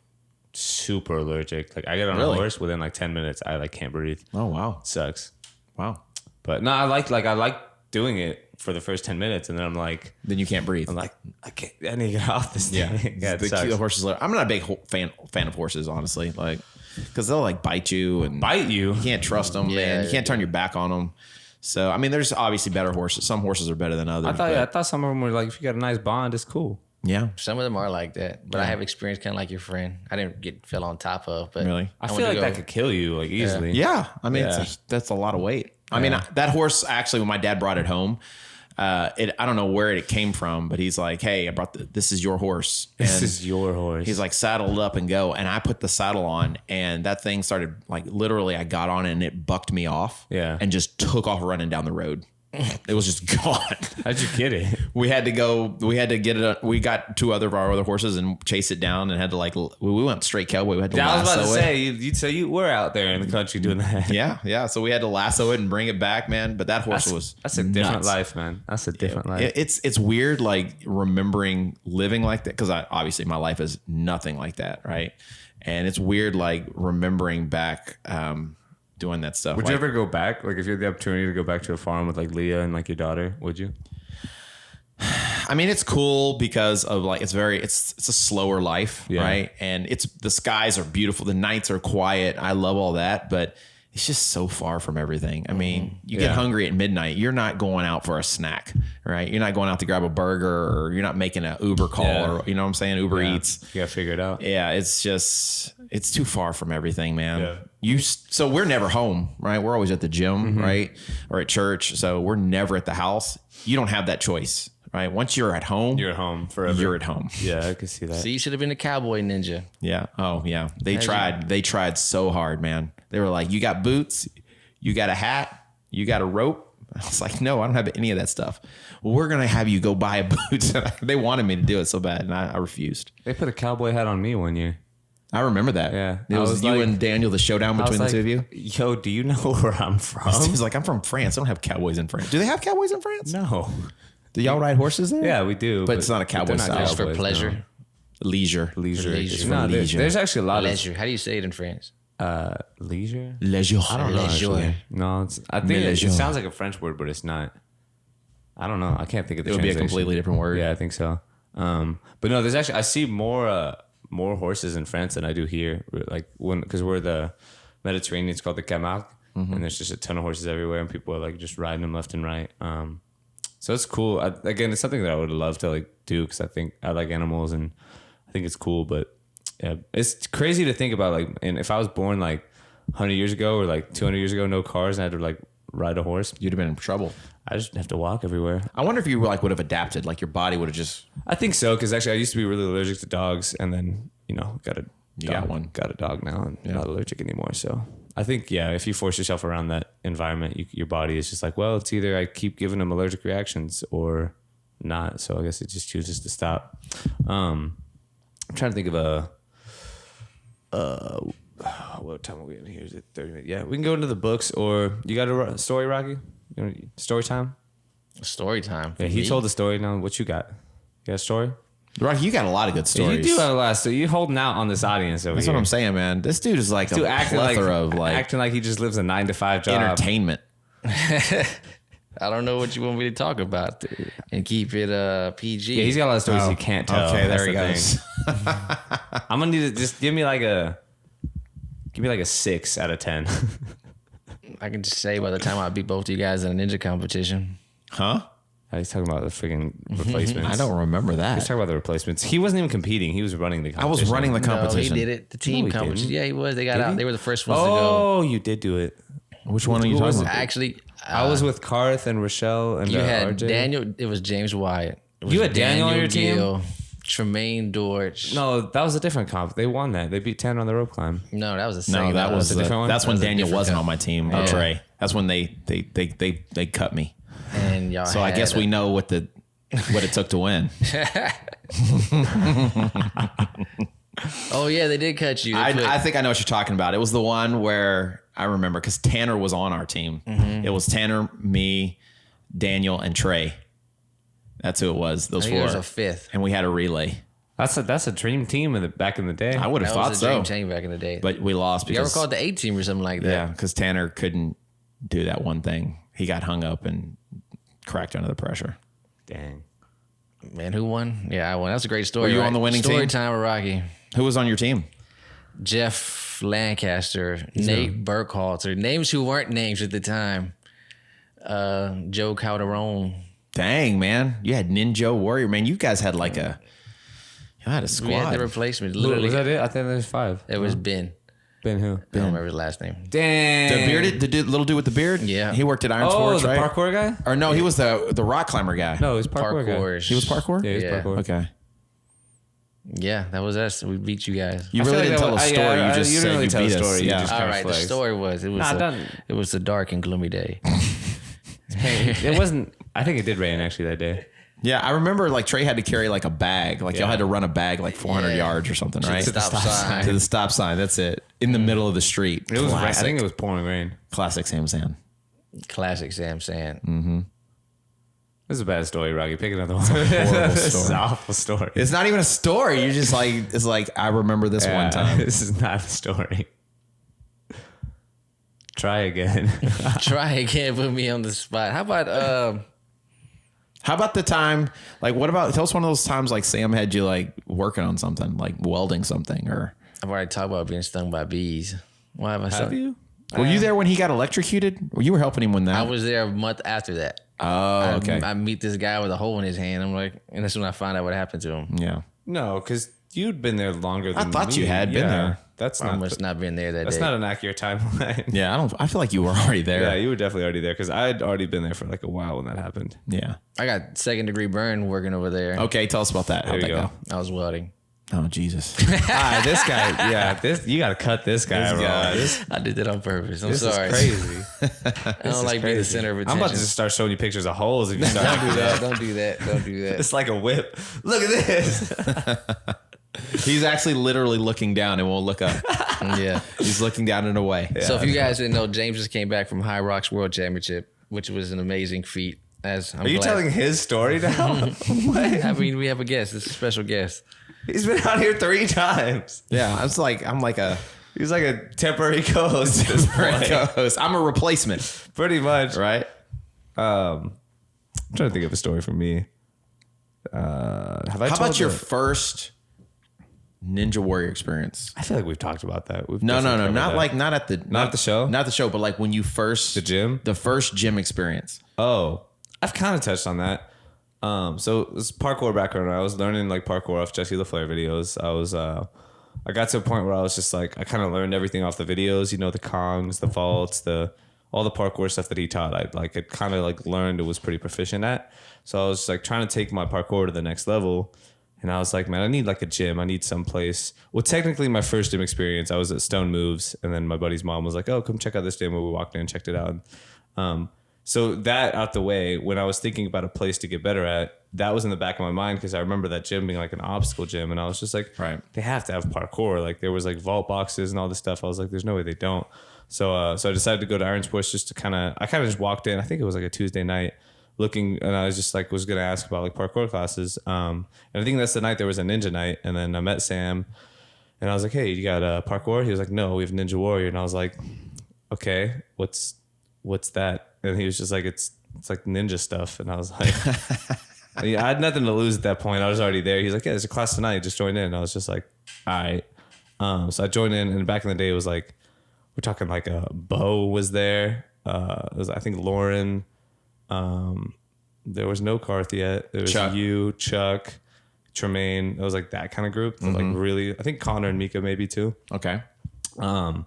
super allergic. Like I get on a horse within like 10 minutes, I like can't breathe. Oh wow, it sucks. Wow. But no, I like doing it for the first 10 minutes, and then I'm like, then you can't breathe. I'm like, I need to get off this thing. Yeah, the horses. I'm not a big fan of horses, honestly. Like, because they'll like bite you. You can't trust them, man. You can't turn your back on them. So I mean, there's obviously better horses. Some horses are better than others. I thought some of them were like, if you got a nice bond, it's cool. Yeah, some of them are like that, but I have experience kind of like your friend. I didn't get fell on top of, but really, I feel like that could kill you like easily. Yeah, I mean, that's a lot of weight. I mean, that horse actually, when my dad brought it home, I don't know where it came from, but he's like, "Hey, I brought this is your horse. This is your horse." He's like, "Saddled up and go." And I put the saddle on, and that thing started like literally. I got on it and it bucked me off. Yeah, and just took off running down the road. It was just gone. How'd you get it? We had to get it. We got two of our other horses and chase it down and had to we went straight cowboy. We had to Yeah, I was about to lasso say, so you were out there in the country doing that. Yeah. So we had to lasso it and bring it back, man. But that horse That's a different nuts. life, man. That's a different life. It's weird, like remembering living like that, because obviously my life is nothing like that, right? And it's weird, like remembering back doing that stuff. Would you ever go back? Like if you had the opportunity to go back to a farm with like Leah and like your daughter, would you? I mean, it's cool because of like it's a slower life, right? And the skies are beautiful, the nights are quiet. I love all that, but it's just so far from everything. I mean, you get hungry at midnight, you're not going out for a snack, right? You're not going out to grab a burger, or you're not making an Uber call, or you know what I'm saying, Uber Eats. You gotta figure it out. Yeah, it's too far from everything, man. So we're never home, right? We're always at the gym, right? Or at church. So we're never at the house. You don't have that choice, right? Once you're at home, You're at home forever. you're at home. Yeah, I can see that. So you should have been a cowboy ninja. Yeah. Oh, yeah. They tried so hard, man. They were like, you got boots, you got a hat, you got a rope. I was like, no, I don't have any of that stuff. Well, we're going to have you go buy a boots. They wanted me to do it so bad, and I refused. They put a cowboy hat on me one year. I remember that. Yeah. It was you and Daniel, the showdown between the two of you. Yo, do you know where I'm from? He's like, I'm from France. I don't have cowboys in France. Do they have cowboys in France? No. Do y'all ride horses there? Yeah, we do. But it's not a cowboy they're not style. Just for cowboys, pleasure. no. Leisure. Leisure. Leisure. No, leisure. there's actually a lot Leisure. How do you say it in France? of leisure. Leisure. I don't know. Leisure. Actually. No, I think it Leisure. sounds like a French word, but it's not. I don't know. I can't think of the It would be a translation. completely different word. Yeah, I think so. But no, there's actually I see more horses in France than I do here. Like because we're the Mediterranean, it's called the Camargue, and there's just a ton of horses everywhere, and people are like just riding them left and right. So it's cool. Again, it's something that I would love to like do because I think I like animals and I think it's cool. But yeah, it's crazy to think about. Like, and if I was born like 100 years ago or like 200 years ago, no cars, and I had to like ride a horse, You'd have been in trouble. I just have to walk everywhere. I wonder if you would have adapted, like your body would have just. I think so because actually I used to be really allergic to dogs, and then got a dog now, and I'm not allergic anymore. So I think if you force yourself around that environment, your body is just like, well, it's either I keep giving them allergic reactions or not. So I guess it just chooses to stop. I'm trying to think of what time are we in here? Is it 30 minutes? Yeah, we can go into the books, or you got a story, Rocky? Story time? Story time. Yeah, he told the story. Now, what you got? You got a story? Rocky, you got a lot of good stories. You do have a lot. So you're holding out on this audience over That's here. what I'm saying, man. This dude is like Dude, a plethora of like acting like he just lives a 9-to-5 job. entertainment. I don't know what you want me to talk about and keep it PG. Yeah, he's got a lot of stories you can't tell. Okay, That's there he the goes. thing. I'm gonna need to just give me like a 6 out of 10. I can just say by the time I beat both of you guys in a ninja competition. Huh? He's talking about the freaking replacements. I don't remember He's that. talking about the replacements. He wasn't even competing. He was running the I competition. was running the No, competition. he did it. The team he competition. didn't. Yeah, he was. They got Did out. he? They were the first ones to go. Oh, you did do it. Which one are you Who was talking it? about? Actually, I was with Karth and Rochelle and you had RJ. Daniel. It was James Wyatt. It was You had Daniel on your team? Gill, Tremaine Dortch. No, that was a different comp. They won that. They beat 10 on the rope climb. No, that was a No, second. that was a different one? That's when That was a Daniel different wasn't cup. on my team. Yeah. Or Trey. That's when they cut me. And y'all. So I guess we know what it took to win. Oh yeah, they did cut you. They quit. I think I know what you're talking about. It was the one where I remember because Tanner was on our team. It was Tanner, me, Daniel, and Trey. That's who it was. Those I think four. there was a fifth. And we had a relay. That's a dream team back in the day. I would have That thought was a dream so, team back in the day. but we lost you ever because called the A team or something like that? yeah, because Tanner couldn't do that one thing. He got hung up and cracked under the pressure. Dang. Man, who won? Yeah, I won. That's a great story. Were you right? on the winning Story team? time with Rocky. Who was on your team? Jeff Lancaster, Nate Burkhalter, names who weren't names at the time. Joe Calderon. Dang, man, you had Ninja Warrior. Man, you guys had you had a We had the squad. replacement. Was Literally, that it? I think there's 5. it was Ben. Ben who? I don't remember his last name. Dang. The bearded, little dude with the beard. Yeah. he worked at Iron Oh, Sports, the right? parkour guy? Or no, he was the rock climber guy. No, he was parkour guy. Parkour. He was parkour. Yeah, he was Yeah. parkour. Okay. Yeah, that was us. We beat you guys. You I feel really like didn't tell that a was- story. yeah, You just you said didn't really you tell a beat us. story. You Yeah. just All kinda right, the flexed. story was Nah, done. it was a dark and gloomy day. It wasn't. I think it did rain actually that day. Yeah, I remember like Trey had to carry like a bag. Like y'all had to run a bag like 400 yards or something, right? To the stop sign. To the stop sign. That's it. In the middle of the street. It was. I think it was pouring rain. Classic Sam San. Classic Sam Sand. This is a bad story, Rocky. Pick another one. Horrible This is story. an awful story. It's not even a story. You're just like, it's like, I remember this one time. This is not a story. Try again. Try again. Put me on the spot. How about the time, like, what about, tell us one of those times like Sam had you like working on something, like welding something or. I've already talked about being stung by bees. Why have I Have you? Were you there when he got electrocuted? Or you were helping him when that? I was there a month after that. Oh, okay. I meet this guy with a hole in his hand. I'm like, and that's when I find out what happened to him. Yeah. No, because you'd been there longer than I thought me. you had been there. That's I not. must not been there that That's day. not an accurate timeline. Yeah. I feel like you were already there. Yeah, you were definitely already there because I had already been there for like a while when that happened. Yeah. I got 2nd-degree burn working over there. Okay. Tell us about that. There How'd you that go. I was welding. Oh, Jesus. This guy, you got to cut this guy. I did that on purpose. I'm This sorry. is crazy. I don't like being the center of attention. I'm about to just start showing you pictures of holes if you start. Don't do that. Don't do that. Don't do that. It's like a whip. Look at this. He's actually literally looking down and won't look up. Yeah. He's looking down and away. So if you guys didn't know, James just came back from High Rocks World Championship, which was an amazing feat. Are you telling his story now? I mean, we have a guest. This is a special guest. He's been out here 3 times. Yeah. I'm like a He's like a temporary co-host. At this point. co-host. I'm a replacement. Pretty much. Right? I'm trying to think of a story for me. How about your first Ninja Warrior experience? I feel like we've talked about that. No. Not at the show? Not the show, but like when you first The gym? The first gym experience. Oh, I've kind of touched on that. So it was parkour background. I was learning like parkour off Jesse LaFleur videos. I got to a point where I was just like, I kind of learned everything off the videos, you know, the Kongs, the vaults, all the parkour stuff that he taught. I kind of like learned and was pretty proficient at. So I was like trying to take my parkour to the next level. And I was like, man, I need like a gym. I need some place. Well, technically my first gym experience, I was at Stone Moves. And then my buddy's mom was like, oh, come check out this gym. And we walked in and checked it out. So that out the way, when I was thinking about a place to get better at, that was in the back of my mind because I remember that gym being like an obstacle gym. And I was just like, right, they have to have parkour. Like there was like vault boxes and all this stuff. I was like, there's no way they don't. So I decided to go to Iron Sports just to I kind of just walked in. I think it was like a Tuesday night looking, and I was just like, was going to ask about like parkour classes. And I think that's the night there was a ninja night. And then I met Sam and I was like, hey, you got parkour? He was like, no, we have Ninja Warrior. And I was like, okay, what's that? And he was just like, it's like ninja stuff. And I was like, I had nothing to lose at that point. I was already there. He's like, yeah, there's a class tonight. Just join in. And I was just like, all right. So I joined in, and back in the day, it was like, we're talking like Bo was there. It was, I think, Lauren. There was no Karth yet. There was Chuck. you, Chuck, Tremaine. It was like that kind of group. Like really, I think Connor and Mika maybe too. Okay. And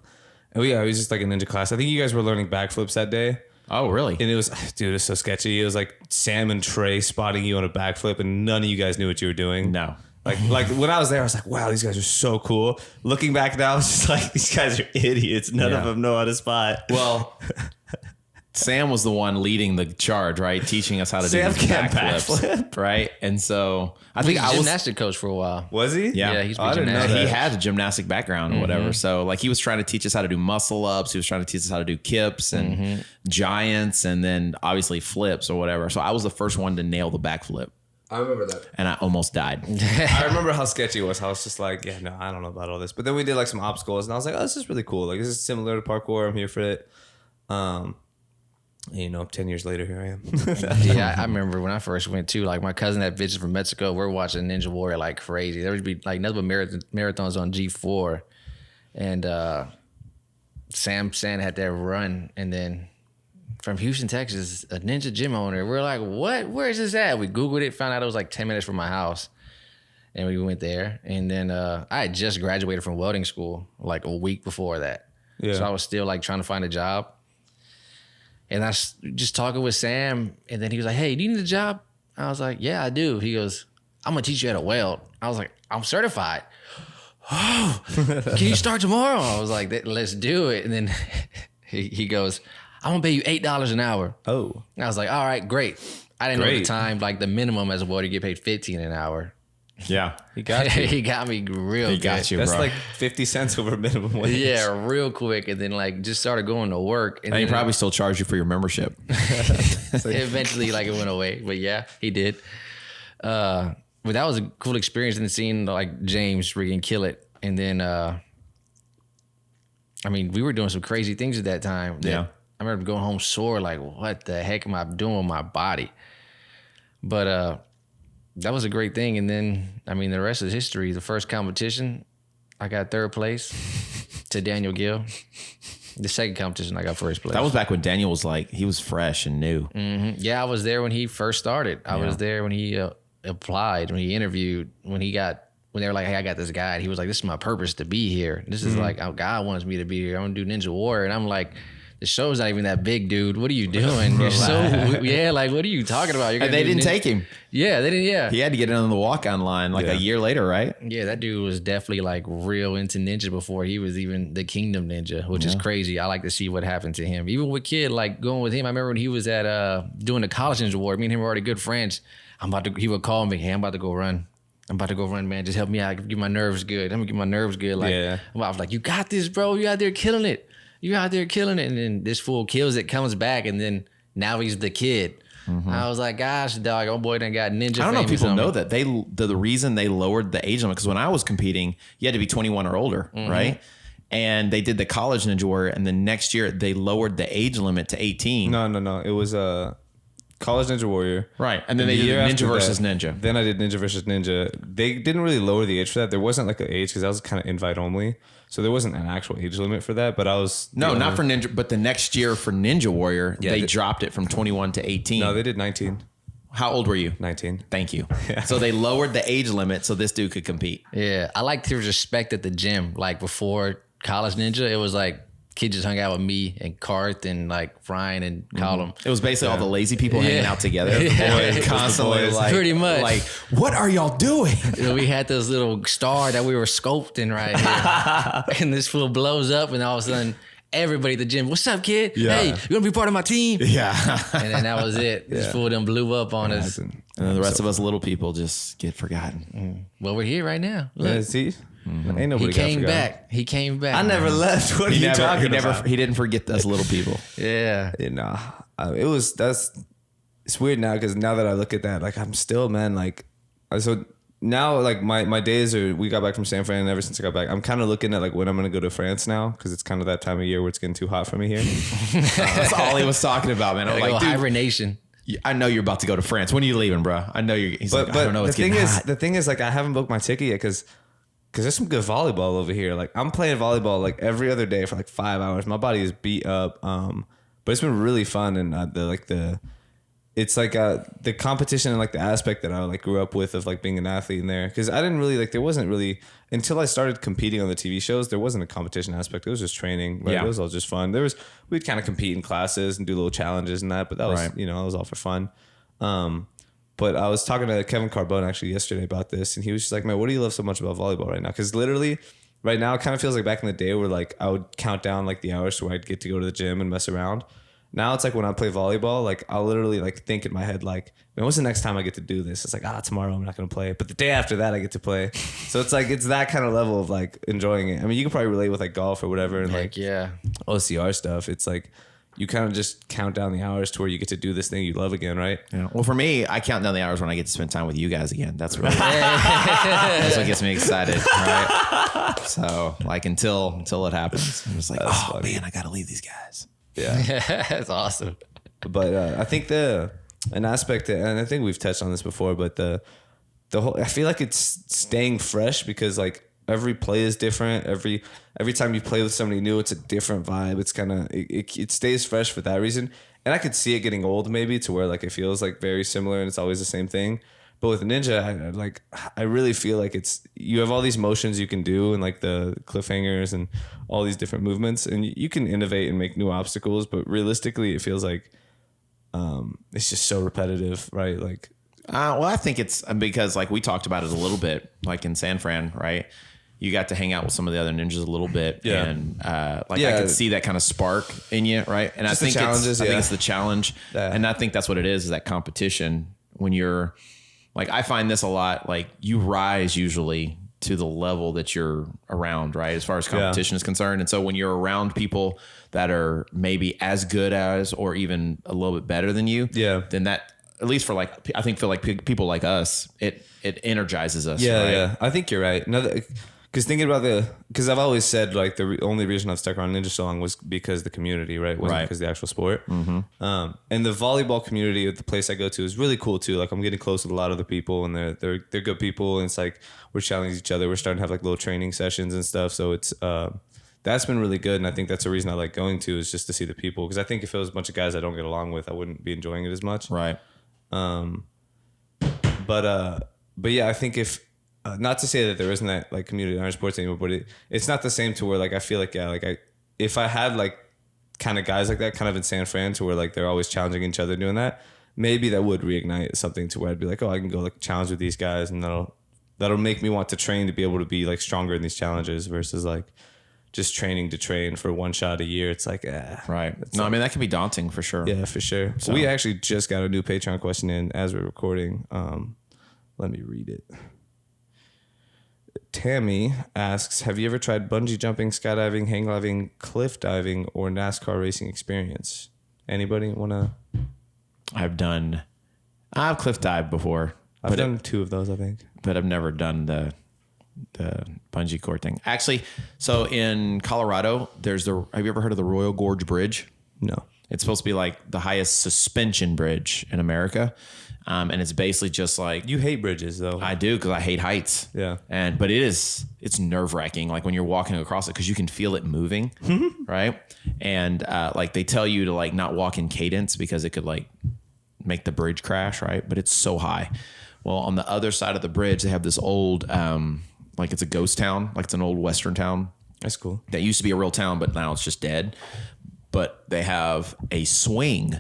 it was just like a ninja class. I think you guys were learning backflips that day. Oh, really? And it was, dude, it was so sketchy. It was like Sam and Trey spotting you on a backflip, and none of you guys knew what you were doing. No. Like when I was there, I was like, wow, these guys are so cool. Looking back now, it's just like, these guys are idiots. None of them know how to spot. Well, Sam was the one leading the charge, right? Teaching us how to Sam do can't backflips, backflip. right? And so I He think was I a was gymnastic coach for a while. Was he? Yeah, he's been I didn't know gymnastic. that. he had a gymnastic background or whatever. So like he was trying to teach us how to do muscle ups. He was trying to teach us how to do kips and giants and then obviously flips or whatever. So I was the first one to nail the backflip I remember that. and I almost died. I remember how sketchy it was. I was just like, yeah, no, I don't know about all this. But then we did like some obstacles, and I was like, oh, this is really cool. Like, this is similar to parkour. I'm here for it. And, you know, 10 years later, here I am. Yeah, I remember when I first went too. Like my cousin had visits from Mexico. We're watching Ninja Warrior like crazy. There would be like nothing but marathons on G4, and Sam had that run, and then from Houston, Texas, a Ninja gym owner. We're like, what? Where is this at? We Googled it, found out it was like 10 minutes from my house, and we went there. And then I had just graduated from welding school like a week before that, so I was still like trying to find a job. And I was just talking with Sam, and then he was like, hey, do you need a job? I was like, yeah, I do. He goes, I'm going to teach you how to weld. I was like, I'm certified. Oh, can you start tomorrow? I was like, let's do it. And then he goes, I'm gonna pay you $8 an hour. Oh, And I was like, all right, great. I didn't know at the Great. time, like the minimum as a waiter, you get paid $15 an hour. Yeah. he got you. He got me real He good. got you, That's bro. like 50 cents over minimum wage. Yeah, real quick. And then like just started going to work. And he then probably still charge you for your membership. eventually like it went away. But yeah, he did. But that was a cool experience and seeing like James freaking kill it. And then I mean, we were doing some crazy things at that time. Yeah. I remember going home sore, like, what the heck am I doing with my body? But that was a great thing. And then, I mean, the rest is history. The first competition, I got third place to Daniel Gill. The second competition, I got first place. That was back when Daniel was like, he was fresh and new. Yeah, I was there when he first started. I was there when he applied, when he interviewed, when they were like, hey, I got this guy. And he was like, this is my purpose to be here. This is like, how God wants me to be here. I'm going to do Ninja Warrior. And I'm like, the show's not even that big, dude. What are you doing? You're so, like, what are you talking about? And they didn't take him. Yeah, they didn't, yeah. He had to get in on the walk-on line like a year later, right? Yeah, that dude was definitely like real into ninja before he was even the Kingdom Ninja, which is crazy. I like to see what happened to him. Even with kid, like going with him. I remember when he was at doing the College Ninja Award. Me and him were already good friends. He would call me, hey, I'm about to go run. Man. Just help me out. Get my nerves good. Let me get my nerves good. Like, I was like, you got this, bro. You out there killing it. And then this fool kills it, comes back, and then now he's the kid. I was like, gosh, dog, old boy done got ninja. I don't know if famous people on me. know that the reason they lowered the age limit, because when I was competing, you had to be 21 or older, right? And they did the College Ninja Warrior, and the next year they lowered the age limit to 18. No. It was College Ninja Warrior. Right. And then they The did year Ninja after versus that, Ninja. Then I did Ninja versus Ninja. They didn't really lower the age for that. There wasn't like an age because that was kind of invite only. So there wasn't an actual age limit for that. But I was No, not for Ninja, but the next year for Ninja Warrior, they dropped it from 21 to 18. No, they did 19. How old were you? 19. Thank you. So they lowered the age limit so this dude could compete. Yeah, I like to respect at the gym. Like before College Ninja, it was like kids just hung out with me and Karth and like Fran and Colum. It was basically all the lazy people hanging out together. boys, Constantly boys. like, Pretty much. like, what are y'all doing? We had this little star that we were sculpting right here. And this fool blows up and all of a sudden everybody at the gym, what's up, kid? Yeah. Hey, you want to be part of my team? Yeah. And then that was it. This fool done blew up on us. And then the rest of us little people just get forgotten. Well, we're here right now. Look, Yeah, see? Ain't he nobody got came forgotten. back. He came back. I never left. What are you talking about? He didn't forget us little people. Yeah. It's weird now because now that I look at that, like I'm still, man, like, so now like my days are, we got back from San Fran and ever since I got back, I'm kind of looking at like when I'm going to go to France now because it's kind of that time of year where it's getting too hot for me here. That's all he was talking about, man. I'm Like, like, dude, hibernation. I know you're about to go to France. When are you leaving, bro? I know you're. He's like, I don't know. It's getting hot. The thing is, like, I haven't booked my ticket yet because there's some good volleyball over here. Like, I'm playing volleyball like every other day for like 5 hours. My body is beat up, but it's been really fun. And it's like the competition and like the aspect that I like grew up with of like being an athlete in there. Because I didn't really like, there wasn't really, until I started competing on the TV shows, there wasn't a competition aspect. It was just training. Right? Yeah. It was all just fun. We'd kind of compete in classes and do little challenges and that, but that was, Right. that was all for fun. But I was talking to Kevin Carbone actually yesterday about this, and he was just like, man, what do you love so much about volleyball right now? Because literally right now it kind of feels like back in the day where like I would count down like the hours to where I'd get to go to the gym and mess around. Now it's like when I play volleyball, like I'll literally like think in my head, like, man, what's the next time I get to do this? It's like, tomorrow I'm not going to play. But the day after that I get to play. So it's like, it's that kind of level of like enjoying it. I mean, you can probably relate with like golf or whatever and Heck like yeah. OCR stuff. It's like, you kind of just count down the hours to where you get to do this thing you love again, right? Yeah. Well, for me, I count down the hours when I get to spend time with you guys again. That's really that's what gets me excited, right? So, like until it happens, I'm just like, man, I got to leave these guys. Yeah. That's awesome. But I think an aspect that, and I think we've touched on this before, but the whole, I feel like it's staying fresh because like every play is different. Every time you play with somebody new, it's a different vibe. It's kind of, it stays fresh for that reason. And I could see it getting old maybe to where like it feels like very similar and it's always the same thing. But with Ninja, I really feel like you have all these motions you can do and like the cliffhangers and all these different movements, and you can innovate and make new obstacles. But realistically, it feels like it's just so repetitive, right? Like, Well, I think it's because like we talked about it a little bit, like in San Fran, right? you got to hang out with some of the other ninjas a little bit. Yeah. And I could see that kind of spark in you, right? And Just I think challenges, I think it's the challenge. Yeah. And I think that's what it is that competition. When you're like, I find this a lot, like you rise usually to the level that you're around, right? As far as competition is concerned. And so when you're around people that are maybe as good as, or even a little bit better than you, then that, at least for like, I think for like people like us, it energizes us. Yeah, right? yeah. I think you're right. Because thinking about because I've always said like the only reason I've stuck around ninja so long was because the community, right? Wasn't because of the actual sport. Mm-hmm. And the volleyball community at the place I go to is really cool too. Like I'm getting close with a lot of the people, and they're good people. And it's like we're challenging each other. We're starting to have like little training sessions and stuff. So it's that's been really good. And I think that's the reason I like going to, is just to see the people. Because I think if it was a bunch of guys I don't get along with, I wouldn't be enjoying it as much. Right. But yeah, I think if not to say that there isn't that like community in our sports anymore, but it's not the same to where like I feel like if I had like kind of guys like that kind of in San Fran to where like they're always challenging each other doing that, maybe that would reignite something to where I'd be like, oh, I can go like challenge with these guys, and that'll make me want to train to be able to be like stronger in these challenges versus like just training to train for one shot a year. It's like, right. No, I mean, that can be daunting for sure. Yeah, for sure. So we actually just got a new Patreon question in as we're recording. Let me read it. Tammy asks, have you ever tried bungee jumping, skydiving, hang gliding, cliff diving, or NASCAR racing experience? Anybody want to? I've cliff dived before. I've done 2 of those, I think. But I've never done the bungee cord thing. Actually, so in Colorado, have you ever heard of the Royal Gorge Bridge? No. It's supposed to be like the highest suspension bridge in America. And it's basically just like, You hate bridges, though. I do, because I hate heights. Yeah. But it's nerve wracking, like when you're walking across it, because you can feel it moving, right? And like they tell you to like not walk in cadence because it could like make the bridge crash, right? But it's so high. Well, on the other side of the bridge, they have this old, like it's a ghost town, like it's an old Western town. That's cool. That used to be a real town, but now it's just dead. But they have a swing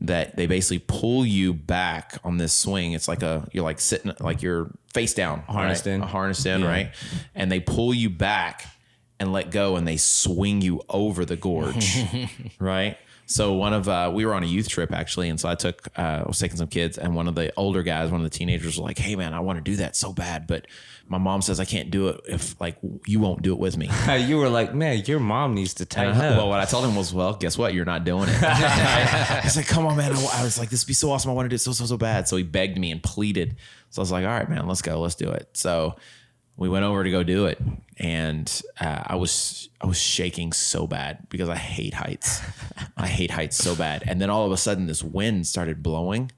that they basically pull you back on this swing. It's like you're like sitting, like you're face down, Harnessed right? in. Harnessed in, right? And they pull you back and let go, and they swing you over the gorge, right? So we were on a youth trip actually. And so I was taking some kids, and one of the older guys, one of the teenagers was like, hey man, I want to do that so bad, but my mom says I can't do it if like you won't do it with me. You were like, man, your mom needs to tighten up. Well, what I told him was, well, guess what? You're not doing it. He's like, come on, man. I was like, this would be so awesome. I want to do it so bad. So he begged me and pleaded. So I was like, all right, man, let's go. Let's do it. So we went over to go do it. And I was shaking so bad because I hate heights. I hate heights so bad. And then all of a sudden this wind started blowing,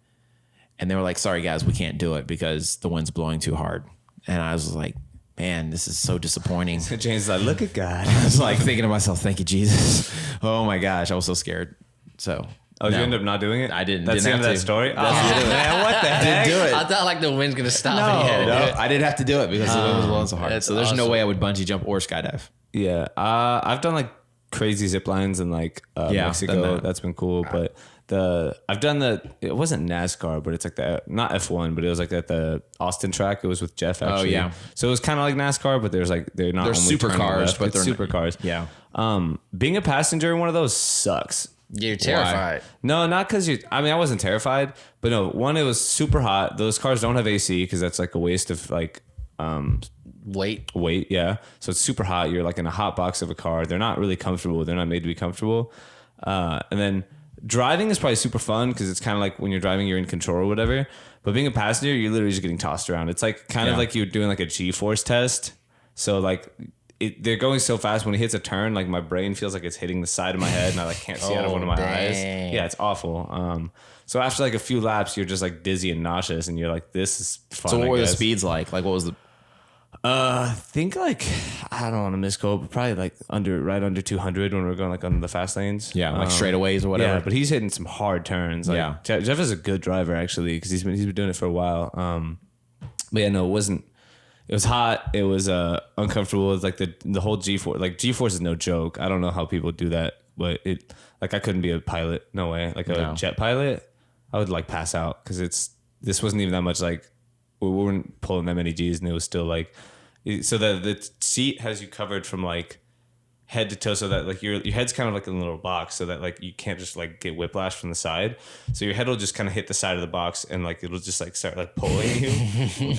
and they were like, sorry guys, we can't do it because the wind's blowing too hard. And I was like, man, this is so disappointing. James is like, look at God. I was like thinking to myself, thank you, Jesus. Oh my gosh, I was so scared. So, Did you end up not doing it? I didn't. That's the end of have that to. story? That's Man, what the heck? Didn't do it. I thought like the wind's gonna stop. No. And you had to do it. I didn't have to do it because the wind was blowing so hard. That's So there's no awesome. way I would bungee jump or skydive. Yeah. I've done like crazy zip lines in like done Mexico. that. That's been cool. But it wasn't NASCAR, but it's like not F1, but it was like at the Austin track. It was with Jeff actually. yeah. So it was kind of like NASCAR, but they're not They're only turning supercars, left, but it's they're not- supercars. Yeah. Being a passenger in one of those sucks. You're terrified. No, not because I wasn't terrified, but no, one, it was super hot. Those cars don't have AC because that's like a waste of like Wait. weight. Yeah. So it's super hot. You're like in a hot box of a car. They're not really comfortable. They're not made to be comfortable. And then driving is probably super fun because it's kind of like when you're driving, you're in control or whatever. But being a passenger, you're literally just getting tossed around. It's like kind of like you're doing like a G-force test. So like they're going so fast when it hits a turn, like my brain feels like it's hitting the side of my head and I like can't see out of one of my eyes. Yeah, it's awful. So after like a few laps, you're just like dizzy and nauseous and you're like, this is fun. So what I were the guess. speeds like? Like what was the? I think like, I don't want to misquote, but probably like right under 200 when we were going like on the fast lanes. Yeah, like straightaways or whatever. Yeah, but he's hitting some hard turns. Like, Yeah. Jeff is a good driver actually because he's been doing it for a while. But yeah, no, it wasn't. It was hot. It was uncomfortable. It was like the whole G-force. Like G-force is no joke. I don't know how people do that, but it like I couldn't be a pilot. No way. Like a jet pilot, I would like pass out because this wasn't even that much. Like we weren't pulling that many G's, and it was still like So the seat has you covered from like head to toe, so that like your head's kind of like in a little box, so that like you can't just like get whiplash from the side. So your head will just kind of hit the side of the box, and like it'll just like start like pulling you.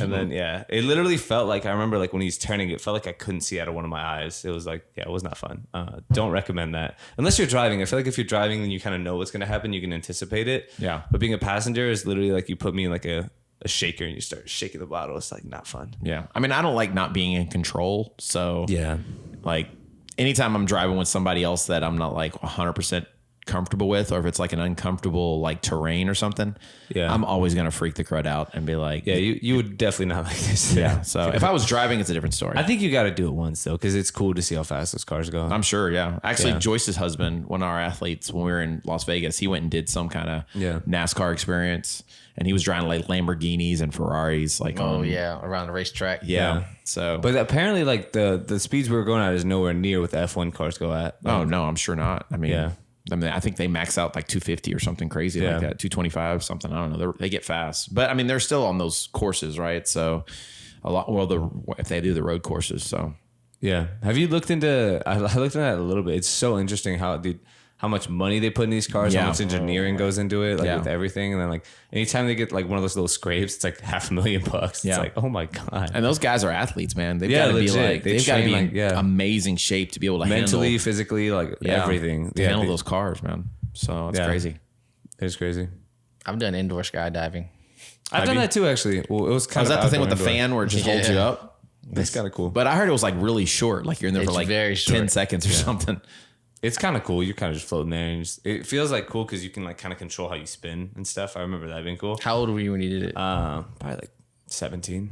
And then it literally felt like, I remember like when he's turning, it felt like I couldn't see out of one of my eyes. It was like, it was not fun. Don't recommend that unless you're driving. I feel like if you're driving and you kind of know what's gonna happen, you can anticipate it. Yeah. But being a passenger is literally like you put me in like a shaker and you start shaking the bottle. It's like not fun. Yeah. I mean, I don't like not being in control. So like anytime I'm driving with somebody else that I'm not like 100% comfortable with, or if it's like an uncomfortable like terrain or something, I'm always going to freak the crud out and be like, you would definitely not like this. Yeah. So if I was driving, it's a different story. I think you got to do it once though, because it's cool to see how fast those cars go. I'm sure. Yeah. Actually, Joyce's husband, one of our athletes, when we were in Las Vegas, he went and did some kind of NASCAR experience, and he was driving like Lamborghinis and Ferraris, like around the racetrack. Yeah. So, but apparently, like the speeds we were going at is nowhere near what the F1 cars go at. Oh no, I'm sure not. I mean, I think they max out like 250 or something crazy like that, 225 something. I don't know. They get fast, but I mean, they're still on those courses, right? So a lot. Well, if they do the road courses, so Have you looked into? I looked into that a little bit. It's so interesting how much money they put in these cars, how much engineering goes into it, like with everything. And then like anytime they get like one of those little scrapes, it's like $500,000. It's like, oh my God. And those guys are athletes, man. They've got to be like, they've got to be in amazing shape to be able to mentally, handle, physically, like everything. To handle those cars, man. So it's crazy. It's crazy. I've done indoor skydiving. I've done that too, actually. Well, it was kind of that the thing with the fan where it just holds you up? That's kind of cool. But I heard it was like really short. Like you're in there for like very short. 10 seconds or something. It's kind of cool. You're kind of just floating there, and it feels like cool because you can like kind of control how you spin and stuff. I remember that being cool. How old were you when you did it? Probably like 17.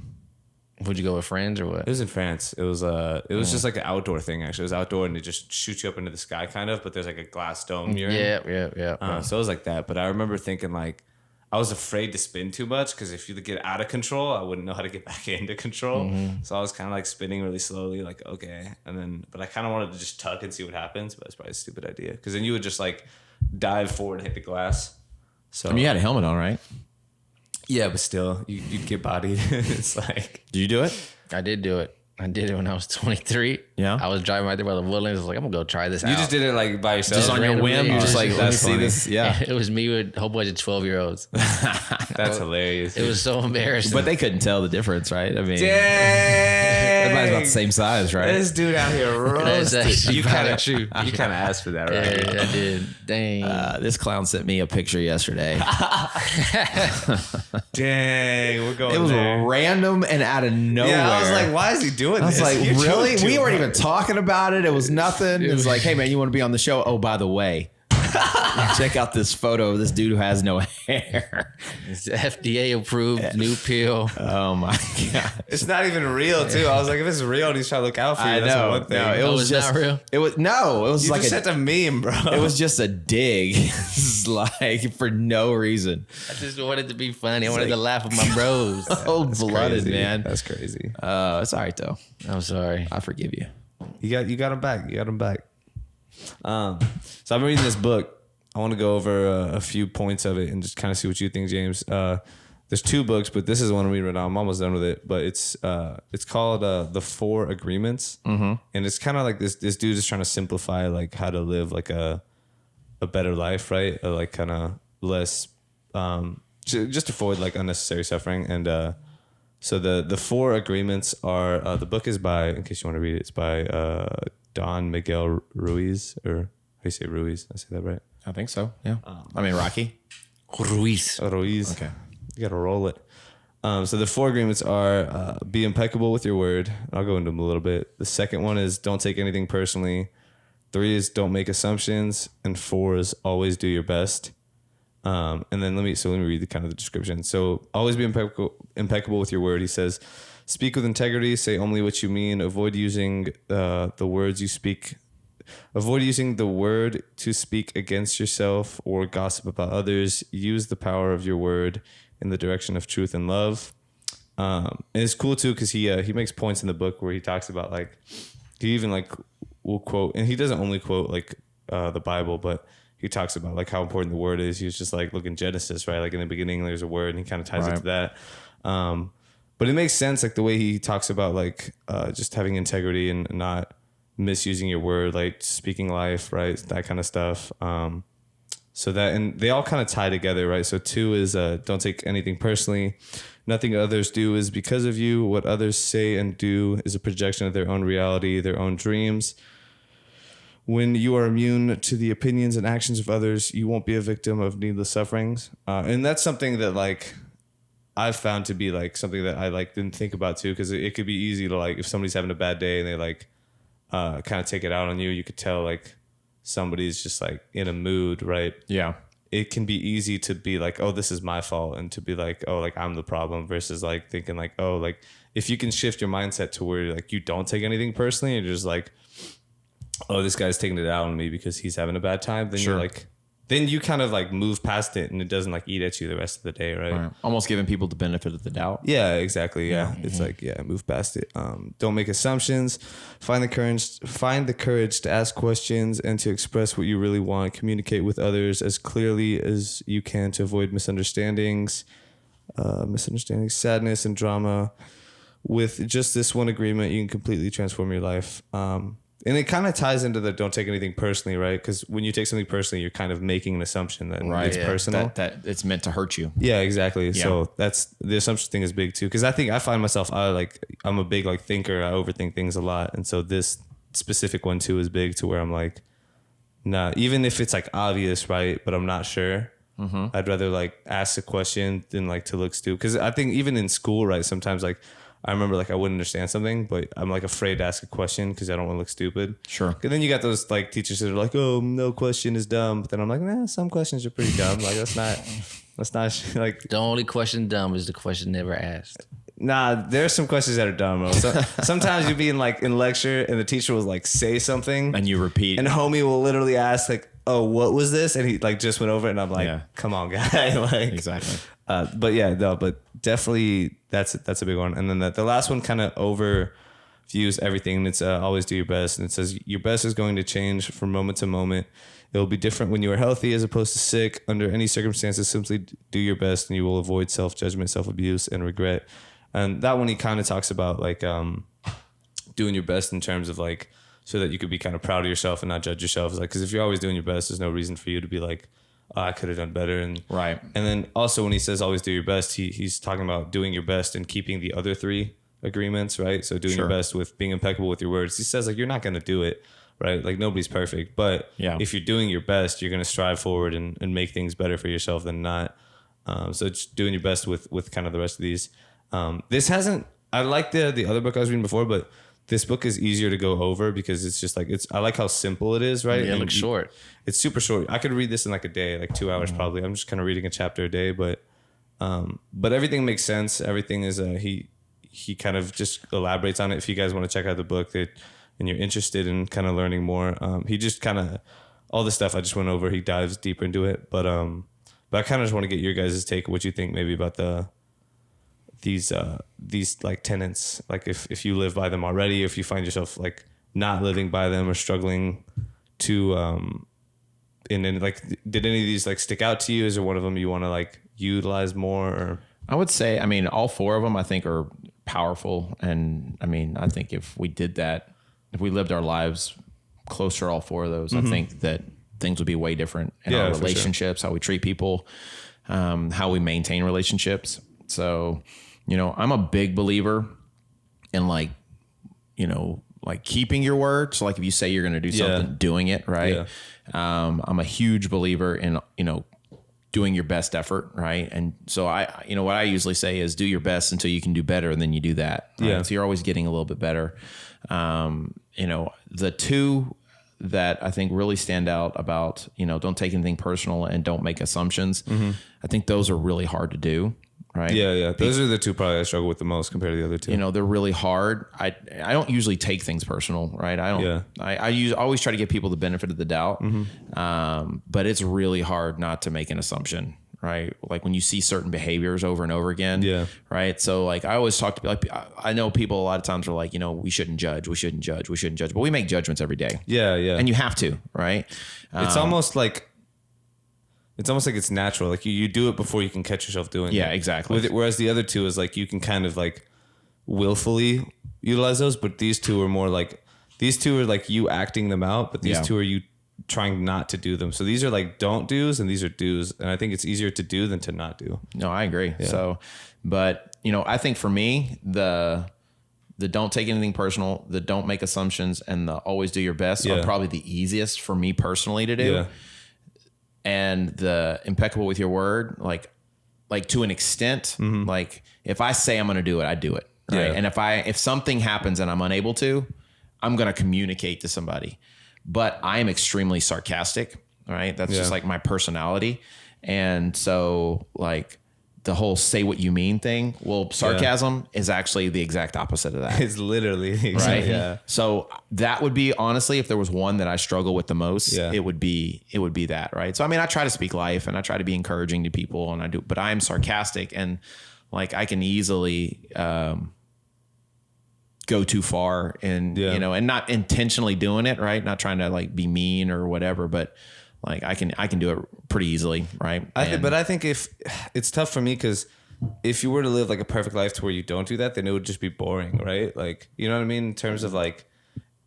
Would you go with friends or what? It was in France. It was just like an outdoor thing. Actually, it was outdoor, and it just shoots you up into the sky, kind of. But there's like a glass dome you're in. Yeah. So it was like that. But I remember thinking like I was afraid to spin too much because if you get out of control, I wouldn't know how to get back into control. Mm-hmm. So I was kind of like spinning really slowly, like, okay. But I kind of wanted to just tug and see what happens. But it's probably a stupid idea because then you would just like dive forward and hit the glass. So I mean, you had a helmet on, right? Yeah, but still, you'd get bodied. It's like. Did you do it? I did do it. I did it when I was 23. Yeah. I was driving right there by the Woodlands. I was like, I'm going to go try this out. You just did it like by yourself? Just on your whim? You're just like, let's see this. Yeah. It was me with a whole bunch of 12-year-olds. That's hilarious. It was so embarrassing. But they couldn't tell the difference, right? I mean, everybody's about the same size, right? This dude out here roasted. You kind of true. You kind of asked for that, right? Yeah, I did. Dang. This clown sent me a picture yesterday. Dang, we're going It was there. random and out of nowhere. Yeah, I was like, why is he doing I was this? like, You're really? too We weren't much. even talking about it. It was nothing. It was like, hey, man, you want to be on the show? Oh, by the way, check out this photo of this dude who has no hair. It's FDA approved new pill. Oh, my God. It's not even real, too. I was like, if it's real and he's trying to look out for you, I that's know. one thing. No, it was just not real. It was you like just sent a meme, bro. it was just a dig. It's like for no reason. I just wanted to be funny. I wanted to laugh with my bros. Cold-blooded, man. That's crazy. It's all right, though. I'm sorry. I forgive you. You got him back. You got him back. So I'm reading this book. I want to go over a few points of it and just kind of see what you think, James. There's two books, but this is the one I'm reading right now. I'm almost done with it, but it's called The Four Agreements, and it's kind of like this dude is trying to simplify like how to live like a better life, right? Like kind of less, just avoid like unnecessary suffering. And so the Four Agreements are the book is by, in case you want to read it, it's by Don Miguel Ruiz, or how do you say Ruiz? I say that right? I think so. Yeah. I mean, Rocky. Ruiz. Ruiz. Okay. You got to roll it. So the four agreements are be impeccable with your word. I'll go into them a little bit. The second one is don't take anything personally. 3 is don't make assumptions. And 4 is always do your best. And then let me read the kind of the description. So always be impeccable with your word. He says, speak with integrity. Say only what you mean. Avoid using the words you speak. Avoid using the word to speak against yourself or gossip about others. Use the power of your word in the direction of truth and love. And it's cool too because he makes points in the book where he talks about like he even like will quote, and he doesn't only quote like the Bible, but he talks about like how important the word is. He was just like, look in Genesis, right? Like in the beginning, there's a word, and he kind of ties it to that. But it makes sense, like the way he talks about like just having integrity and not misusing your word, like speaking life, right? That kind of stuff. So that, and they all kind of tie together, right? So 2 is don't take anything personally. Nothing others do is because of you. What others say and do is a projection of their own reality, their own dreams. When you are immune to the opinions and actions of others, you won't be a victim of needless sufferings. And that's something that like I've found to be like something that I like didn't think about too, because it could be easy to like, if somebody's having a bad day and they like kind of take it out on you, you could tell like somebody's just like in a mood, right? Yeah. It can be easy to be like, oh, this is my fault, and to be like, oh, like I'm the problem, versus like thinking like, oh, like if you can shift your mindset to where like you don't take anything personally and you're just like, oh, this guy's taking it out on me because he's having a bad time, then Sure. you're like, then you kind of like move past it and it doesn't like eat at you the rest of the day, right? Almost giving people the benefit of the doubt. Yeah, exactly. Yeah. It's like, yeah, move past it. Don't make assumptions. Find the courage to ask questions and to express what you really want. Communicate with others as clearly as you can to avoid misunderstandings, sadness, and drama. With just this one agreement, you can completely transform your life. And it kind of ties into the don't take anything personally, right? Because when you take something personally, you're kind of making an assumption that it's personal. That it's meant to hurt you. Yeah, exactly. Yeah. So that's the assumption thing is big too. Because I find myself, I'm a big like thinker. I overthink things a lot, and so this specific one too is big to where I'm like, nah. Even if it's like obvious, right? But I'm not sure. I'd rather like ask a question than like to look stupid. Because I think even in school, right? Sometimes like I remember like I wouldn't understand something, but I'm like afraid to ask a question because I don't want to look stupid. Sure. And then you got those like teachers that are like, oh, no question is dumb. But then I'm like, nah, some questions are pretty dumb. Like that's not like. The only question dumb is the question never asked. Nah, there's some questions that are dumb, bro. So, sometimes you'll be in lecture and the teacher will like say something And you repeat. and homie will literally ask like, oh, what was this? And he like just went over it and I'm like, come on, guy. Like, Exactly. But yeah, no, but definitely that's a big one. And then the last one kind of overviews everything. And it's always do your best. And it says your best is going to change from moment to moment. It will be different when you are healthy as opposed to sick. Under any circumstances, simply do your best and you will avoid self-judgment, self-abuse, and regret. And that one he kind of talks about like doing your best in terms of like so that you could be kind of proud of yourself and not judge yourself. It's like, because if you're always doing your best, there's no reason for you to be like, oh, I could have done better. And Right. And then also when he says always do your best, he's talking about doing your best and keeping the other 3 agreements, right? So doing your best with being impeccable with your words. He says like you're not going to do it, right? Like nobody's perfect, but if you're doing your best, you're going to strive forward and make things better for yourself than not. So it's doing your best with kind of the rest of these. This hasn't, I like the other book I was reading before, but this book is easier to go over because it's just like, I like how simple it is, right? Yeah, it looks short. It's super short. I could read this in like a day, like 2 hours probably. I'm just kind of reading a chapter a day, but everything makes sense. Everything is, he kind of just elaborates on it. If you guys want to check out the book and you're interested in kind of learning more, he just kind of, all the stuff I just went over, he dives deeper into it. But I kind of just want to get your guys' take, what you think maybe about these like tenets, like if you live by them already, if you find yourself like not living by them or struggling to and then like did any of these like stick out to you? Is there one of them you want to like utilize more? Or I would say, I mean, all 4 of them I think are powerful, and I mean, I think if we did that, if we lived our lives closer to all 4 of those, I think that things would be way different in our relationships, how we treat people, how we maintain relationships. So, you know, I'm a big believer in like, you know, like keeping your word. So like if you say you're going to do something, doing it, right? Yeah. I'm a huge believer in, you know, doing your best effort, right? And so you know, what I usually say is do your best until you can do better, and then you do that. Right? Yeah. So you're always getting a little bit better. You know, the 2 that I think really stand out about, you know, don't take anything personal and don't make assumptions. I think those are really hard to do. Right. Yeah. Those are the 2 probably I struggle with the most compared to the other 2. You know, they're really hard. I don't usually take things personal, right? I don't. Yeah. I always try to give people the benefit of the doubt. But it's really hard not to make an assumption, right? Like when you see certain behaviors over and over again. Yeah. Right. So like I always talk to like I know people a lot of times are like, you know, we shouldn't judge, but we make judgments every day. Yeah. And you have to, right? It's almost like it's almost like it's natural. Like you do it before you can catch yourself doing it. Yeah, exactly. With it, whereas the other two is like you can kind of like willfully utilize those, but these two are more like you acting them out, but these two are you trying not to do them. So these are like don't do's and these are do's. And I think it's easier to do than to not do. No, I agree. Yeah. So, but I think for me, the don't take anything personal, the don't make assumptions, and the always do your best are probably the easiest for me personally to do. Yeah. And the impeccable with your word, like to an extent, like if I say I'm going to do it, I do it. Right. Yeah. And if something happens and I'm unable to, I'm going to communicate to somebody, but I am extremely sarcastic. Right. That's just like my personality. And so like the whole say what you mean thing. Well, sarcasm is actually the exact opposite of that. It's literally Right. Yeah. So that would be, honestly, if there was one that I struggle with the most, it would be that. Right. So, I mean, I try to speak life and I try to be encouraging to people but I'm sarcastic and like I can easily, go too far and, and not intentionally doing it. Right. Not trying to like be mean or whatever, but like I can do it pretty easily. Right. But I think if it's tough for me, because if you were to live like a perfect life to where you don't do that, then it would just be boring. Right. Like, you know what I mean? In terms of like,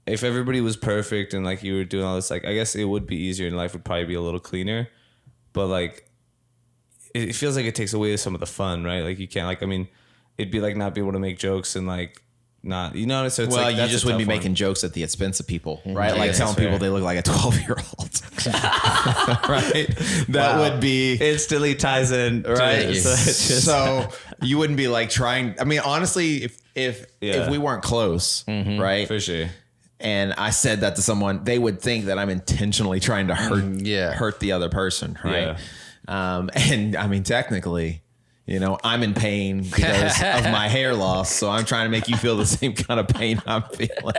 if everybody was perfect and like you were doing all this, like, I guess it would be easier and life would probably be a little cleaner, but like, it feels like it takes away some of the fun, right? Like you can't like, I mean, it'd be like not be able to make jokes and like, not, so it's like, you just wouldn't be making jokes at the expense of people, right? Like telling people they look like a 12-year-old, right? That would be instantly ties in, right? So you wouldn't be like trying. I mean, honestly, if we weren't close, right? For sure. And I said that to someone, they would think that I'm intentionally trying to hurt the other person, right? And I mean, technically, I'm in pain because of my hair loss. So I'm trying to make you feel the same kind of pain I'm feeling.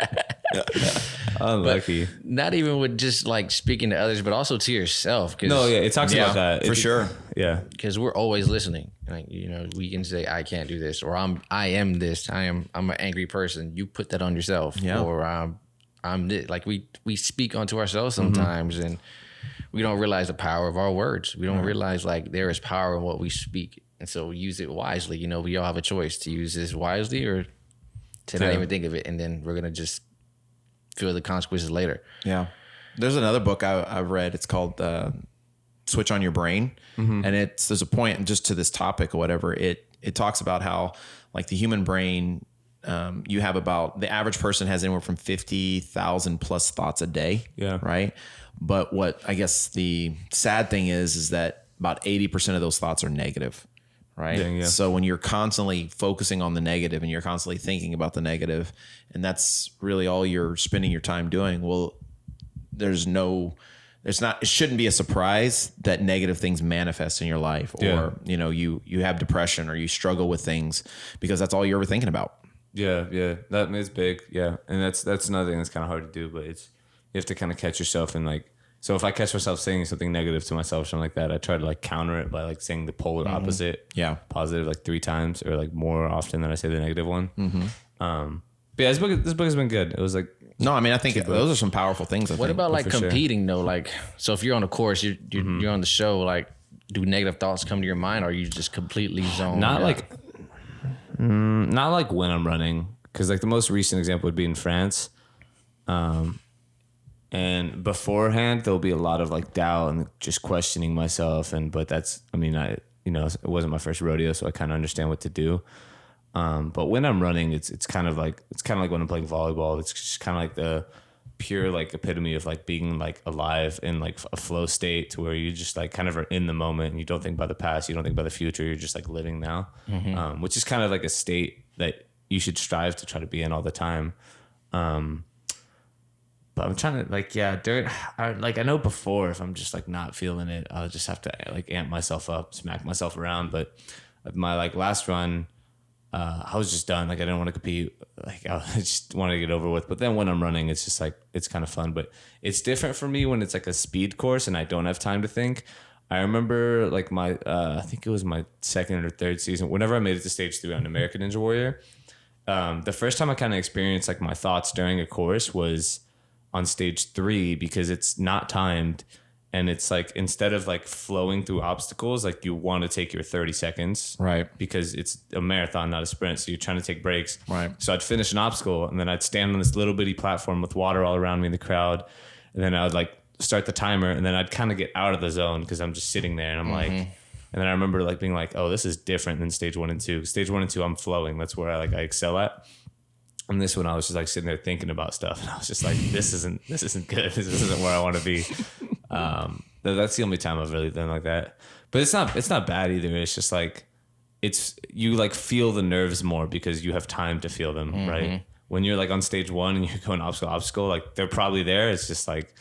Unlucky. But not even with just like speaking to others, but also to yourself. No, yeah, it talks about that. For sure. Yeah. Because we're always listening. Like, we can say, I can't do this, or I am this. I'm an angry person. You put that on yourself. Yeah. Or I'm this. Like we speak onto ourselves sometimes and we don't realize the power of our words. We don't realize like there is power in what we speak. And so use it wisely. We all have a choice to use this wisely or to not even think of it. And then we're going to just feel the consequences later. Yeah. There's another book I've read. It's called Switch on Your Brain. And there's a point just to this topic or whatever. It talks about how like the human brain, you have about, the average person has anywhere from 50,000 plus thoughts a day. Yeah. Right. But what I guess the sad thing is that about 80% of those thoughts are negative. Right. Yeah. So when you're constantly focusing on the negative and you're constantly thinking about the negative, and that's really all you're spending your time doing, well, it shouldn't be a surprise that negative things manifest in your life or, you have depression or you struggle with things because that's all you're ever thinking about. Yeah. Yeah. That is big. Yeah. And that's another thing that's kind of hard to do, but you have to kind of catch yourself and like, so if I catch myself saying something negative to myself, something like that, I try to like counter it by like saying the polar opposite. Yeah. Positive like 3 times or like more often than I say the negative one. But yeah, this book has been good. It was like, no, I mean, I think those are some powerful things. What about like competing though? Like, so if you're on a course, you're on the show, like do negative thoughts come to your mind or are you just completely zoned? Not like when I'm running. Cause like the most recent example would be in France. And beforehand, there'll be a lot of like doubt and just questioning myself. But that's, I mean, it wasn't my first rodeo, so I kind of understand what to do. But when I'm running, it's kind of like when I'm playing volleyball. It's just kind of like the pure like epitome of like being like alive in like a flow state to where you just like kind of are in the moment and you don't think about the past, you don't think about the future. You're just like living now, which is kind of like a state that you should strive to try to be in all the time. But I'm trying to like, I know before if I'm just like not feeling it, I'll just have to like amp myself up, smack myself around. But my like last run, I was just done. Like I didn't want to compete. Like I just wanted to get over with. But then when I'm running, it's just like, it's kind of fun. But it's different for me when it's like a speed course and I don't have time to think. I remember like my, I think it was my second or third season, whenever I made it to stage 3 on American Ninja Warrior, the first time I kind of experienced like my thoughts during a course was on stage 3 because it's not timed And it's like, instead of like flowing through obstacles, like you want to take your 30 seconds. Right. Because it's a marathon, not a sprint. So you're trying to take breaks. Right. So I'd finish an obstacle and then I'd stand on this little bitty platform with water all around me in the crowd. And then I would like start the timer and then I'd kind of get out of the zone because I'm just sitting there and I'm like, and then I remember like being like, oh, this is different than stage 1 and 2. Stage 1 and 2, I'm flowing. That's where I excel at. And this one, I was just like sitting there thinking about stuff, and I was just like, "This isn't good. This isn't where I want to be." That's the only time I've really done like that. But it's not bad either. It's just like you like feel the nerves more because you have time to feel them, right? When you're like on stage 1 and you're going obstacle to obstacle, like they're probably there. It's just like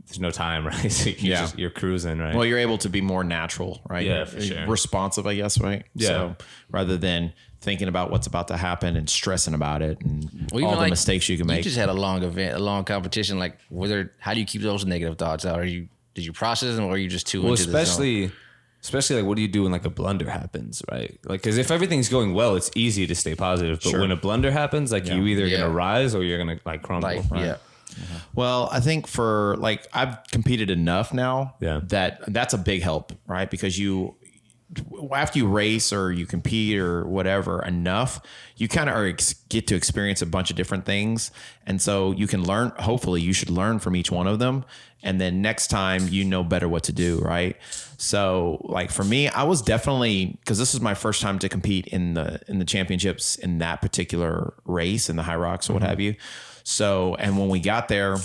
there's no time, right? So you're cruising, right? Well, you're able to be more natural, right? Yeah, for sure. Responsive, I guess, right? Yeah. So rather than thinking about what's about to happen and stressing about it and Well, all even the mistakes you can make. You just had a long event, a long competition. Like, how do you keep those negative thoughts out? Did you process them, or are you just too into the zone? Especially like, what do you do when like a blunder happens, right? Like, because if everything's going well, it's easy to stay positive. But when a blunder happens, like you either gonna rise or you're gonna like crumble. Like, right? yeah. Well, I think for like, I've competed enough now that's a big help, right? Because after you race or you compete or whatever enough, you kind of get to experience a bunch of different things. And so you can learn, hopefully you should learn from each one of them. And then next time you know better what to do. Right. So like for me, I was definitely, cause this is my first time to compete in the championships in that particular race in the High Rocks or what have you. So, and when we got there,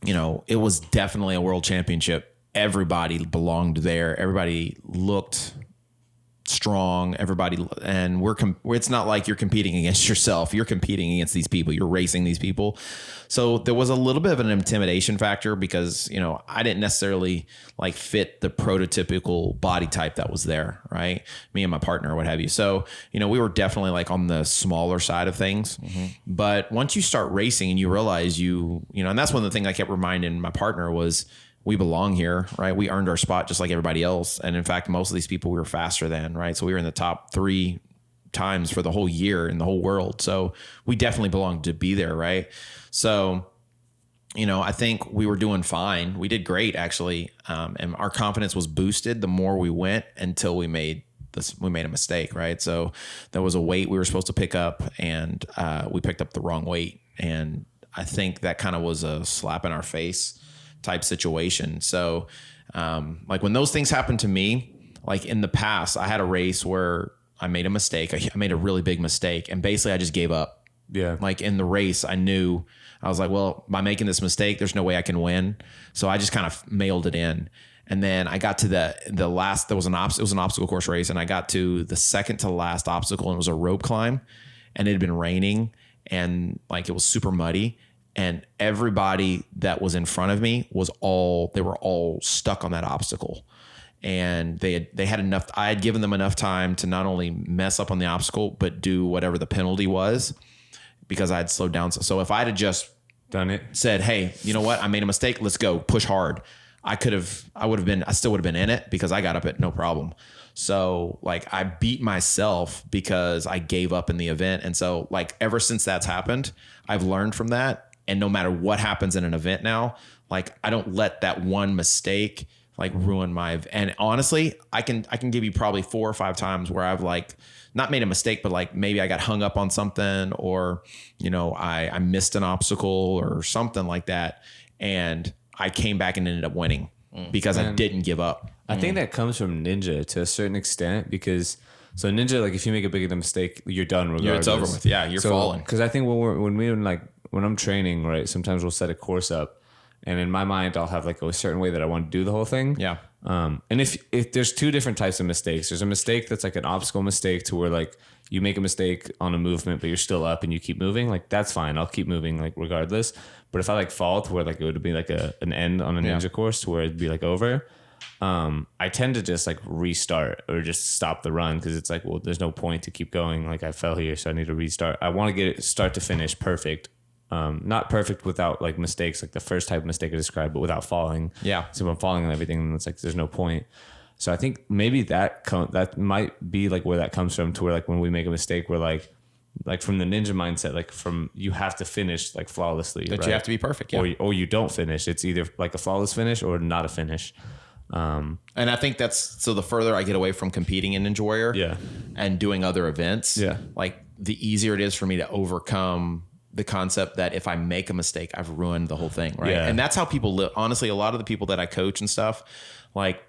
it was definitely a world championship. Everybody belonged there. Everybody looked strong. Everybody, and it's not like you're competing against yourself. You're competing against these people. You're racing these people. So there was a little bit of an intimidation factor because, I didn't necessarily like fit the prototypical body type that was there, right? Me and my partner or what have you. So, we were definitely like on the smaller side of things. But once you start racing and you realize and that's one of the things I kept reminding my partner was, we belong here, right? We earned our spot just like everybody else. And in fact, most of these people we were faster than, right? So we were in the top 3 times for the whole year in the whole world. So we definitely belonged to be there, right? So, I think we were doing fine. We did great, actually. And our confidence was boosted the more we went until we made a mistake, right? So there was a weight we were supposed to pick up and we picked up the wrong weight. And I think that kind of was a slap in our face type situation. So, like when those things happen to me, like in the past, I had a race where I made a mistake. I made a really big mistake and basically I just gave up. Yeah. Like in the race, I was like, well, by making this mistake, there's no way I can win. So I just kind of mailed it in. And then I got to the last, it was an obstacle course race. And I got to the second to last obstacle and it was a rope climb and it had been raining and like, it was super muddy. And everybody that was in front of me they were all stuck on that obstacle. And they had enough, I had given them enough time to not only mess up on the obstacle, but do whatever the penalty was because I had slowed down. So if I'd have just done it, said, hey, you know what? I made a mistake. Let's go push hard. I still would have been in it because I got up at no problem. So like I beat myself because I gave up in the event. And so like ever since that's happened, I've learned from that. And no matter what happens in an event now, like I don't let that one mistake like ruin my event. And honestly, I can give you probably 4 or 5 times where I've like not made a mistake, but like maybe I got hung up on something or, I missed an obstacle or something like that. And I came back and ended up winning because I didn't give up. I think that comes from Ninja to a certain extent because so Ninja, like if you make a big enough mistake, you're done regardless. It's over with. Yeah, you're falling. Because I think when I'm training, right, sometimes we'll set a course up and in my mind, I'll have like a certain way that I want to do the whole thing. Yeah. And if there's 2 different types of mistakes, there's a mistake that's like an obstacle mistake to where like you make a mistake on a movement, but you're still up and you keep moving. Like that's fine. I'll keep moving like regardless. But if I like fall to where like it would be like an end on a ninja course to where it'd be like over, I tend to just like restart or just stop the run because it's like, well, there's no point to keep going. Like I fell here, so I need to restart. I want to get it start to finish perfect. Not perfect without like mistakes, like the first type of mistake I described, but without falling. Yeah. So if I'm falling and everything, then it's like there's no point. So I think maybe that might be like where that comes from to where like when we make a mistake, we're like, like from the ninja mindset, like from you have to finish like flawlessly. That right? you have to be perfect. Yeah. Or you don't finish. It's either like a flawless finish or not a finish. And I think that's so the further I get away from competing in Ninja Warrior Yeah. and doing other events, Yeah. like the easier it is for me to overcome the concept that if I make a mistake, I've ruined the whole thing. Right. Yeah. And that's how people live. Honestly, a lot of the people that I coach and stuff, like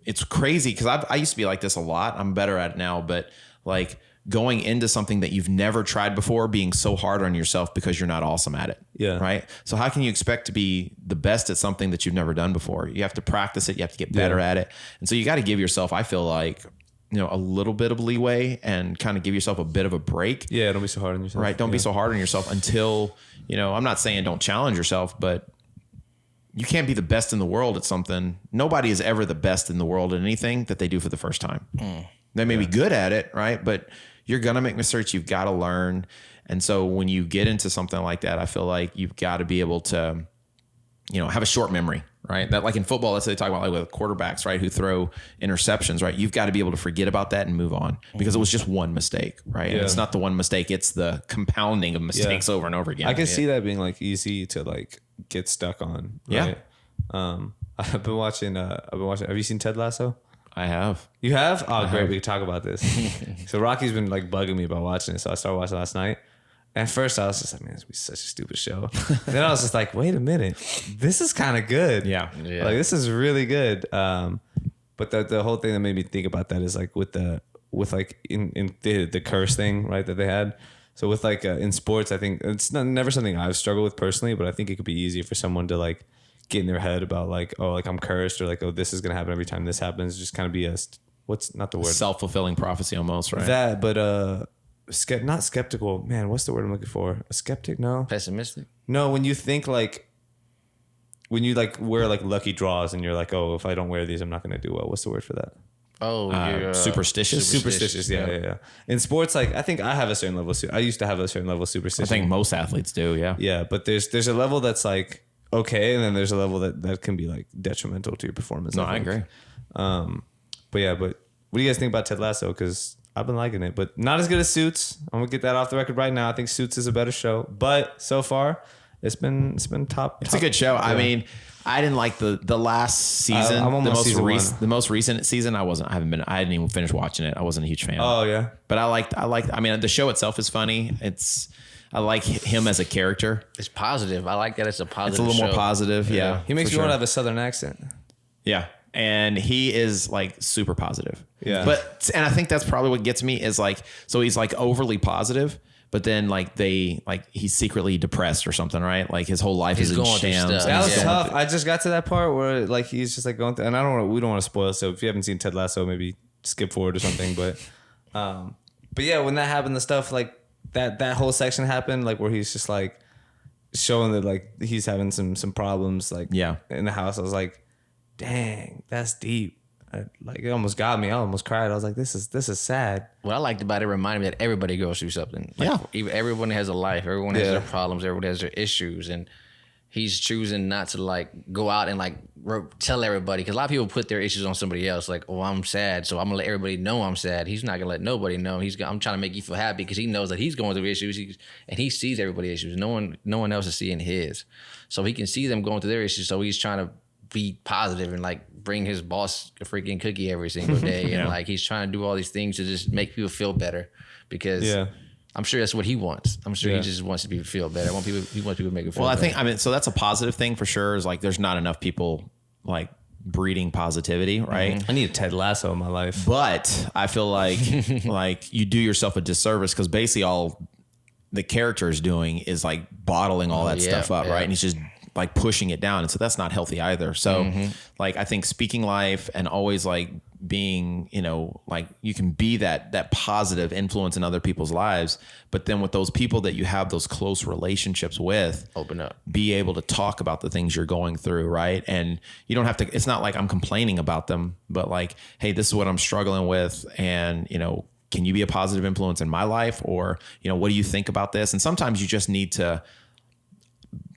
it's crazy because I used to be like this a lot. I'm better at it now, but like going into something that you've never tried before, being so hard on yourself because you're not awesome at it. Yeah. Right. So how can you expect to be the best at something that you've never done before? You have to practice it. You have to get better at it. And so you got to give yourself, I feel like, a little bit of leeway and kind of give yourself a bit of a break. Yeah. Don't be so hard on yourself. Right. Don't be so hard on yourself until, I'm not saying don't challenge yourself, but you can't be the best in the world at something. Nobody is ever the best in the world at anything that they do for the first time. They may be good at it, right? But you're going to make mistakes. You've got to learn. And so when you get into something like that, I feel like you've got to be able to, have a short memory, right? That like in football, that's what they talk about like with quarterbacks, right? Who throw interceptions, right? You've got to be able to forget about that and move on because it was just one mistake, right? And it's not the one mistake. It's the compounding of mistakes over and over again. I can see that being like easy to like get stuck on. Right? Yeah. I've been watching. Have you seen Ted Lasso? I have. You have? Oh, great. We can talk about this. So Rocky's been like bugging me about watching it. So I started watching last night. And at first I was just like, man, this would be such a stupid show. Then I was just like, wait a minute. This is kind of good. Yeah. Like this is really good. But the whole thing that made me think about that is like with the curse thing, right, that they had. So with like in sports, I think it's never something I've struggled with personally, but I think it could be easy for someone to like get in their head about like, oh, like I'm cursed or like, oh, this is going to happen every time this happens. Just kind of be what's not the word? Self-fulfilling prophecy almost, right? That, but not skeptical. Man, what's the word I'm looking for? A skeptic? No. Pessimistic? No, when you think like, when you like wear like lucky draws and you're like, oh, if I don't wear these, I'm not going to do well. What's the word for that? Oh, superstitious. Superstitious. Yeah. In sports, like I think I have a certain level. I used to have a certain level of superstition. I think most athletes do. Yeah. Yeah, but there's a level that's like okay, and then there's a level that can be like detrimental to your performance. No, I agree. But what do you guys think about Ted Lasso? Because I've been liking it, but not as good as Suits. I'm gonna get that off the record right now. I think Suits is a better show, but so far it's been top. It's a good show. Yeah. I mean, I didn't like the last season. I'm almost the most recent season. I hadn't even finished watching it. I wasn't a huge fan. Oh yeah, but I mean, the show itself is funny. I like him as a character. It's positive. I like that it's a positive. It's a little more positive. Yeah. He makes me want to have a Southern accent. Yeah. And he is like super positive. Yeah. And I think that's probably what gets me is like, so he's like overly positive, but then like he's secretly depressed or something, right? Like his whole life is in shams. That was tough. I just got to that part where like he's just like going through, and we don't want to spoil. So if you haven't seen Ted Lasso, maybe skip forward or something. But yeah, when that happened, the stuff like that whole section happened, like where he's just like showing that like he's having some problems like in the house. I was like, dang, that's deep. Like it almost got me. I almost cried. I was like, this is sad. What I liked about it reminded me that everybody goes through something. Like, everyone has a life. Everyone has their problems. Everyone has their issues, and he's choosing not to like go out and like tell everybody, because a lot of people put their issues on somebody else. Like, oh, I'm sad, so I'm gonna let everybody know I'm sad. He's not gonna let nobody know. I'm trying to make you feel happy because he knows that he's going through issues, and he sees everybody's issues. No one else is seeing his, so he can see them going through their issues. So he's trying to be positive and like bring his boss a freaking cookie every single day. And like he's trying to do all these things to just make people feel better, because I'm sure that's what he wants. I'm sure he just wants to feel better. He wants people to make him feel better. So that's a positive thing for sure, is like there's not enough people like breeding positivity, right? I need a Ted Lasso in my life. But I feel like like you do yourself a disservice, because basically all the character is doing is like bottling all that stuff up, right? And he's just like pushing it down. And so that's not healthy either. So like, I think speaking life and always like being, like you can be that positive influence in other people's lives, but then with those people that you have those close relationships with, open up, be able to talk about the things you're going through. Right. And you don't have to, it's not like I'm complaining about them, but like, hey, this is what I'm struggling with. And, can you be a positive influence in my life? Or, what do you think about this? And sometimes you just need to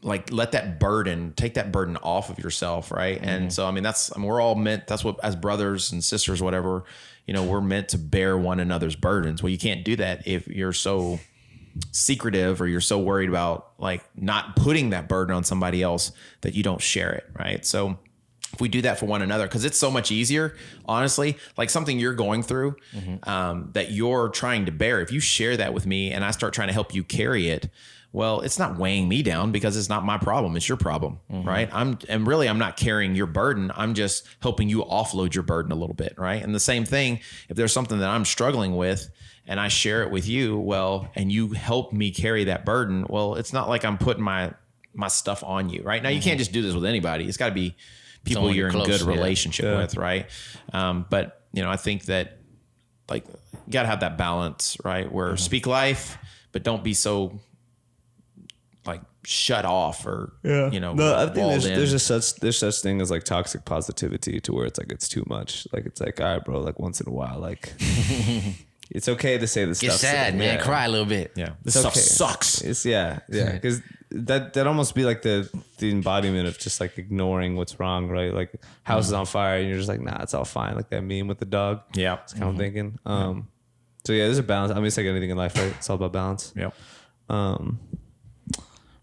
like take that burden off of yourself. Right. And so, I mean, we're all meant, that's what, as brothers and sisters, whatever, we're meant to bear one another's burdens. Well, you can't do that if you're so secretive, or you're so worried about like not putting that burden on somebody else that you don't share it, right? So if we do that for one another, because it's so much easier, honestly, like something you're going through that you're trying to bear. If you share that with me and I start trying to help you carry it, well, it's not weighing me down because it's not my problem. It's your problem, right? I'm not carrying your burden. I'm just helping you offload your burden a little bit, right? And the same thing, if there's something that I'm struggling with and I share it with you, well, and you help me carry that burden, well, it's not like I'm putting my stuff on you, right? Now, you can't just do this with anybody. It's got to be people Someone you're in close, good yeah. relationship with, right? But, I think that like you got to have that balance, right? Where speak life, but don't be so like shut off or No, I think walled there's in. such thing as like toxic positivity, to where it's like it's too much. Like it's like, all right, bro, like once in a while, like it's okay to say this Get stuff. sad, man. Cry a little bit. Yeah, this stuff okay. sucks. It's because that almost be like the embodiment of just like ignoring what's wrong, right? Like house is on fire and you're just like, nah, it's all fine. Like that meme with the dog. Yeah, That's kind of thinking. So yeah, there's a balance. I mean, it's like anything in life, right? It's all about balance. yeah.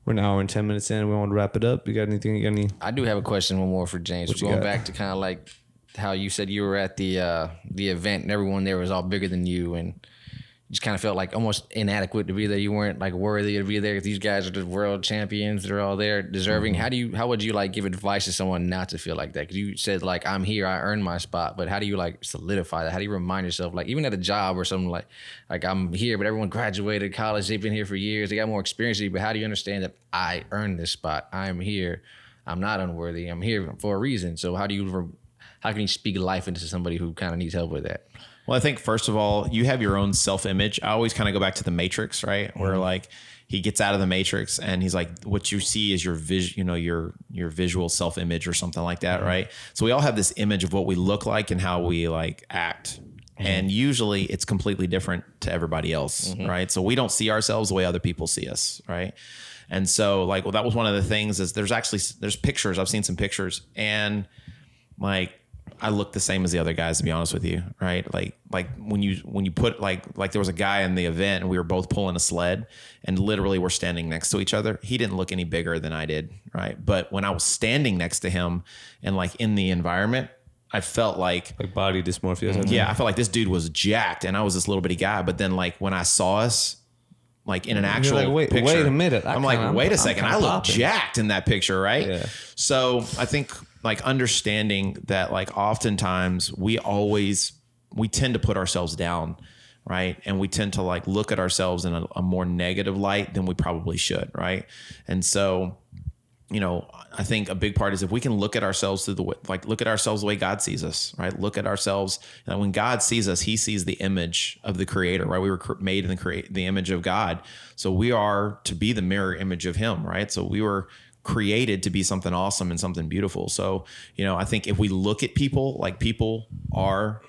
We're an hour and 10 minutes in. We want to wrap it up. You got anything? You got any? I do have a question, one more for James. What you Going got? back to kind of like how you said you were at the event and everyone there was all bigger than you, and you just kind of felt like almost inadequate to be there. You weren't like worthy to be there. These guys are the world champions. They're all there, deserving. How would you like give advice to someone not to feel like that? Because you said like, I'm here, I earned my spot. But how do you like solidify that? How do you remind yourself, like even at a job or something, like I'm here, but everyone graduated college. They've been here for years. They got more experience than you. But how do you understand that I earned this spot? I'm here. I'm not unworthy. I'm here for a reason. So how can you speak life into somebody who kind of needs help with that? Well, I think first of all, you have your own self-image. I always kind of go back to the Matrix, right? Where like he gets out of the Matrix and he's like, what you see is your your visual self-image or something like that, right? So we all have this image of what we look like and how we like act. And usually it's completely different to everybody else, right? So we don't see ourselves the way other people see us, right? And so like, well, that was one of the things is there's pictures. I've seen some pictures and like, I look the same as the other guys, to be honest with you, right? Like when you put like there was a guy in the event and we were both pulling a sled and literally we're standing next to each other. He didn't look any bigger than I did, right? But when I was standing next to him and like in the environment, I felt like body dysmorphia. I felt like this dude was jacked and I was this little bitty guy. But then like when I saw us like in an actual like, picture, wait a minute. I'm like, wait a second. I look jacked in that picture, right? Yeah. So I think like understanding that like oftentimes we tend to put ourselves down, right? And we tend to like look at ourselves in a more negative light than we probably should, right? And so, I think a big part is if we can look at ourselves look at ourselves the way God sees us, right? Look at ourselves. When God sees us, he sees the image of the creator, right? We were made in the image of God. So we are to be the mirror image of him, right? So we were created to be something awesome and something beautiful. So, I think if we look at people like people are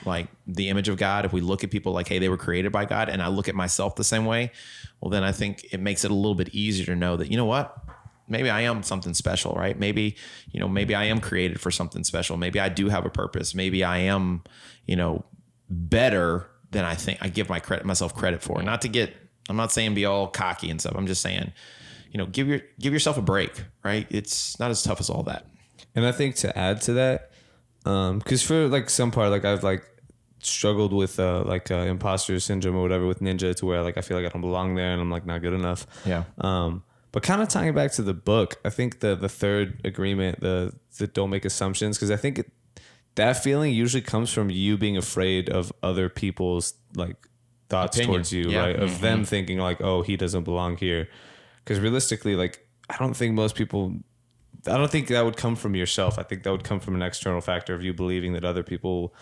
like the image of God, if we look at people like, hey, they were created by God, and I look at myself the same way, well, then I think it makes it a little bit easier to know that, you know what? Maybe I am something special, right? Maybe I am created for something special. Maybe I do have a purpose. Maybe I am, better than I think I give myself credit for. I'm not saying be all cocky and stuff. I'm just saying, give yourself a break, right? It's not as tough as all that. And I think to add to that, because for like some part, like I've like struggled with imposter syndrome or whatever with Ninja, to where like I feel like I don't belong there and I'm like not good enough. Yeah. But kind of tying it back to the book, I think the third agreement, the don't make assumptions, because I think that feeling usually comes from you being afraid of other people's like thoughts towards you, right? Of them thinking like, oh, he doesn't belong here. Because realistically, like I don't think that would come from yourself. I think that would come from an external factor of you believing that other people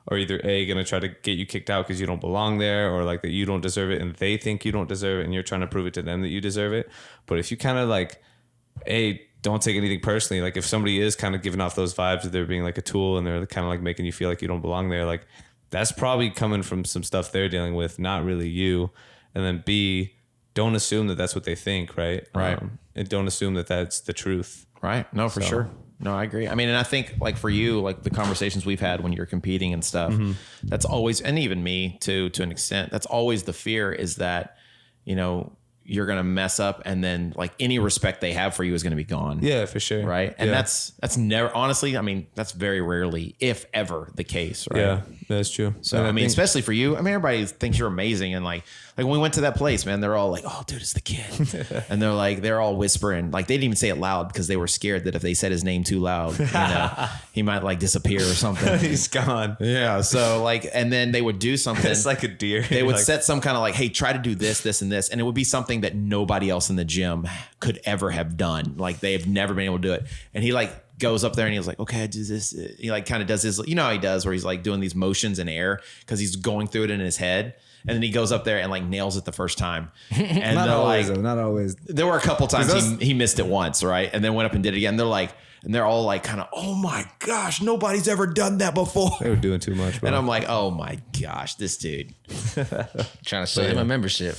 are either A, going to try to get you kicked out because you don't belong there, or like that you don't deserve it and they think you don't deserve it and you're trying to prove it to them that you deserve it. But if you kind of like, A, don't take anything personally. Like if somebody is kind of giving off those vibes that they're being like a tool and they're kind of like making you feel like you don't belong there, like that's probably coming from some stuff they're dealing with, not really you. And then B, don't assume that that's what they think, right? Right. And don't assume that that's the truth. Right. No, for sure. No, I agree. I mean, and I think like for you, like the conversations we've had when you're competing and stuff, that's always, and even me too, to an extent, that's always the fear is that, you know, you're going to mess up, and then like any respect they have for you is going to be gone. Yeah, for sure. Right. And yeah. that's never, honestly, I mean, that's very rarely, if ever, the case. Right. Yeah, that's true. So, And I mean, think- especially for you, I mean, everybody thinks you're amazing. And like when we went to that place, man, they're all like, oh, dude, it's the kid. And they're all whispering. Like, they didn't even say it loud because they were scared that if they said his name too loud, you know, he might like disappear or something. he's gone. Yeah. So like, and then they would do something. It's like a deer. They would like, set some kind of like, hey, try to do this, this, and this. And it would be something that nobody else in the gym could ever have done. Like, they have never been able to do it. And he like goes up there and he's like, okay, I do this. He like kind of does his, you know how he does, where he's like doing these motions in air because he's going through it in his head. And then he goes up there and like nails it the first time. And not they're always, like, though, not always. there were a couple times he missed it once, right? And then went up and did it again. They're like, and they're all like kind of, oh my gosh, nobody's ever done that before. They were doing too much, bro. And I'm like, oh my gosh, this dude. Trying to sell him a membership.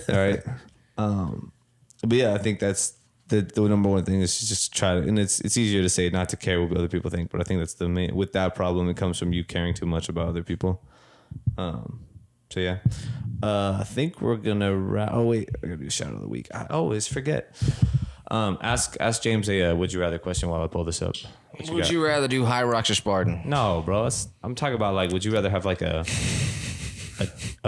All right. But yeah, I think that's the number one thing is just try to, and it's easier to say not to care what other people think, but I think that's the main, with that problem, it comes from you caring too much about other people. So yeah, I think we're gonna oh wait, I gotta do shout out of the week. I always forget. Ask James a would you rather question while I pull this up. Would you rather do High Rocks or Spartan? No, bro. I'm talking about like, would you rather have like a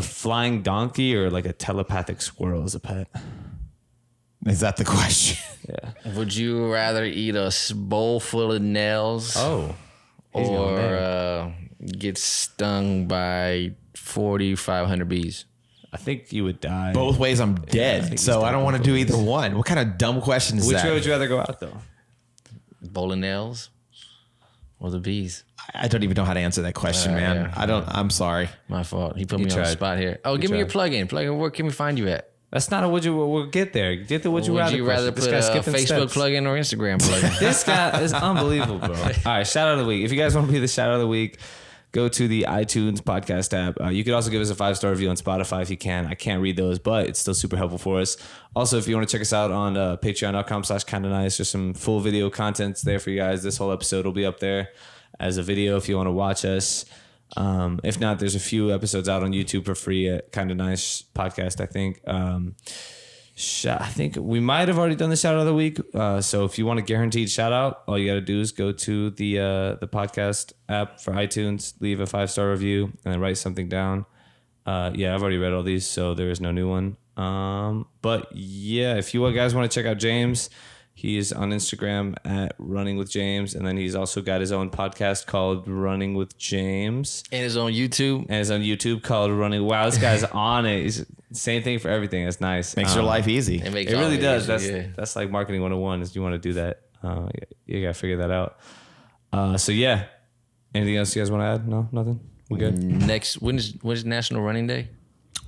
flying donkey or like a telepathic squirrel as a pet? Is that the question? Yeah. Would you rather eat a bowl full of nails? Oh. He's going there. Or get stung by 4,500 bees? I think you would die. Both ways, I'm dead. So I don't want to do either one. What kind of dumb question is Which that? way would you rather go out though? Bowl of nails or the bees? I don't even know how to answer that question, man. yeah. I'm sorry. My fault. He put me on the tried. spot here. Oh, give me your plug-in. Plug-in, where can we find you at? That's not a would you. We'll get there. Get the would you rather. Would you rather question. put This a guy's skipping Facebook steps. plug-in or Instagram plug-in? This guy is unbelievable, bro. All right, shout out of the week. If you guys want to be the shout out of the week, go to the iTunes podcast app. You could also give us a 5-star review on Spotify if you can. I can't read those, but it's still super helpful for us. Also, if you want to check us out on patreon.com/kindofnice, there's some full video contents there for you guys. This whole episode will be up there as a video if you want to watch us. If not, there's a few episodes out on YouTube for free at Kinda Nice Podcast, I think. I think we might have already done the shout out of the week. So if you want a guaranteed shout out, all you got to do is go to the podcast app for iTunes, leave a 5-star review, and then write something down. Yeah, I've already read all these, so there is no new one. But yeah, if you guys want to check out James, he is on Instagram at Running with James, and then he's also got his own podcast called Running with James, And it's on YouTube. and it's on YouTube called Running. Wow, this guy's on it. He's same thing for everything. That's nice. Makes your life easy. It makes It all really of does. easy, That's like marketing 101 is you want to do that. You got to figure that out. So yeah. Anything else you guys want to add? No, nothing. We good? Next, when is National Running Day?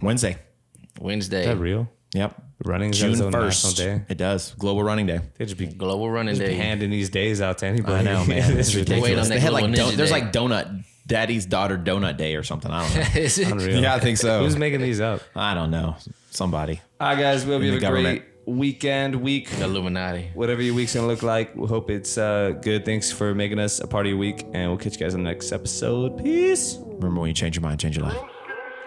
Wednesday. Wednesday. Is that real? Yep. Running is June its own national 1st. day. It does. Global Running Day. They just be Global Running just be Day. handing these days out to anybody. I know, man. It's Wait ridiculous. on that They had Global like Ninja there's Day. like donut, Daddy's Daughter Donut Day or something. I don't know. Is it? Unreal. Yeah, I think so. Who's making these up? I don't know. Somebody. All right, guys. We hope you have the a government. great week. Illuminati. Whatever your week's going to look like. We hope it's good. Thanks for making us a part of your week. And we'll catch you guys in the next episode. Peace. Remember, when you change your mind, change your life.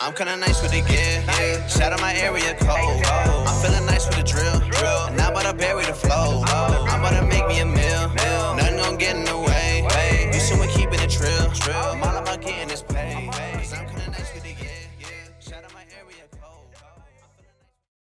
I'm kinda nice with the gear, yeah. Shout out my area code. I'm feeling nice with the drill. And I'm about to bury the flow. I'm about to make me a meal. Nothing gon' get in the way. You someone keeping it trill. I'm all about getting this pay. 'Cause I'm kinda nice with the gear, yeah. Shout out my area code.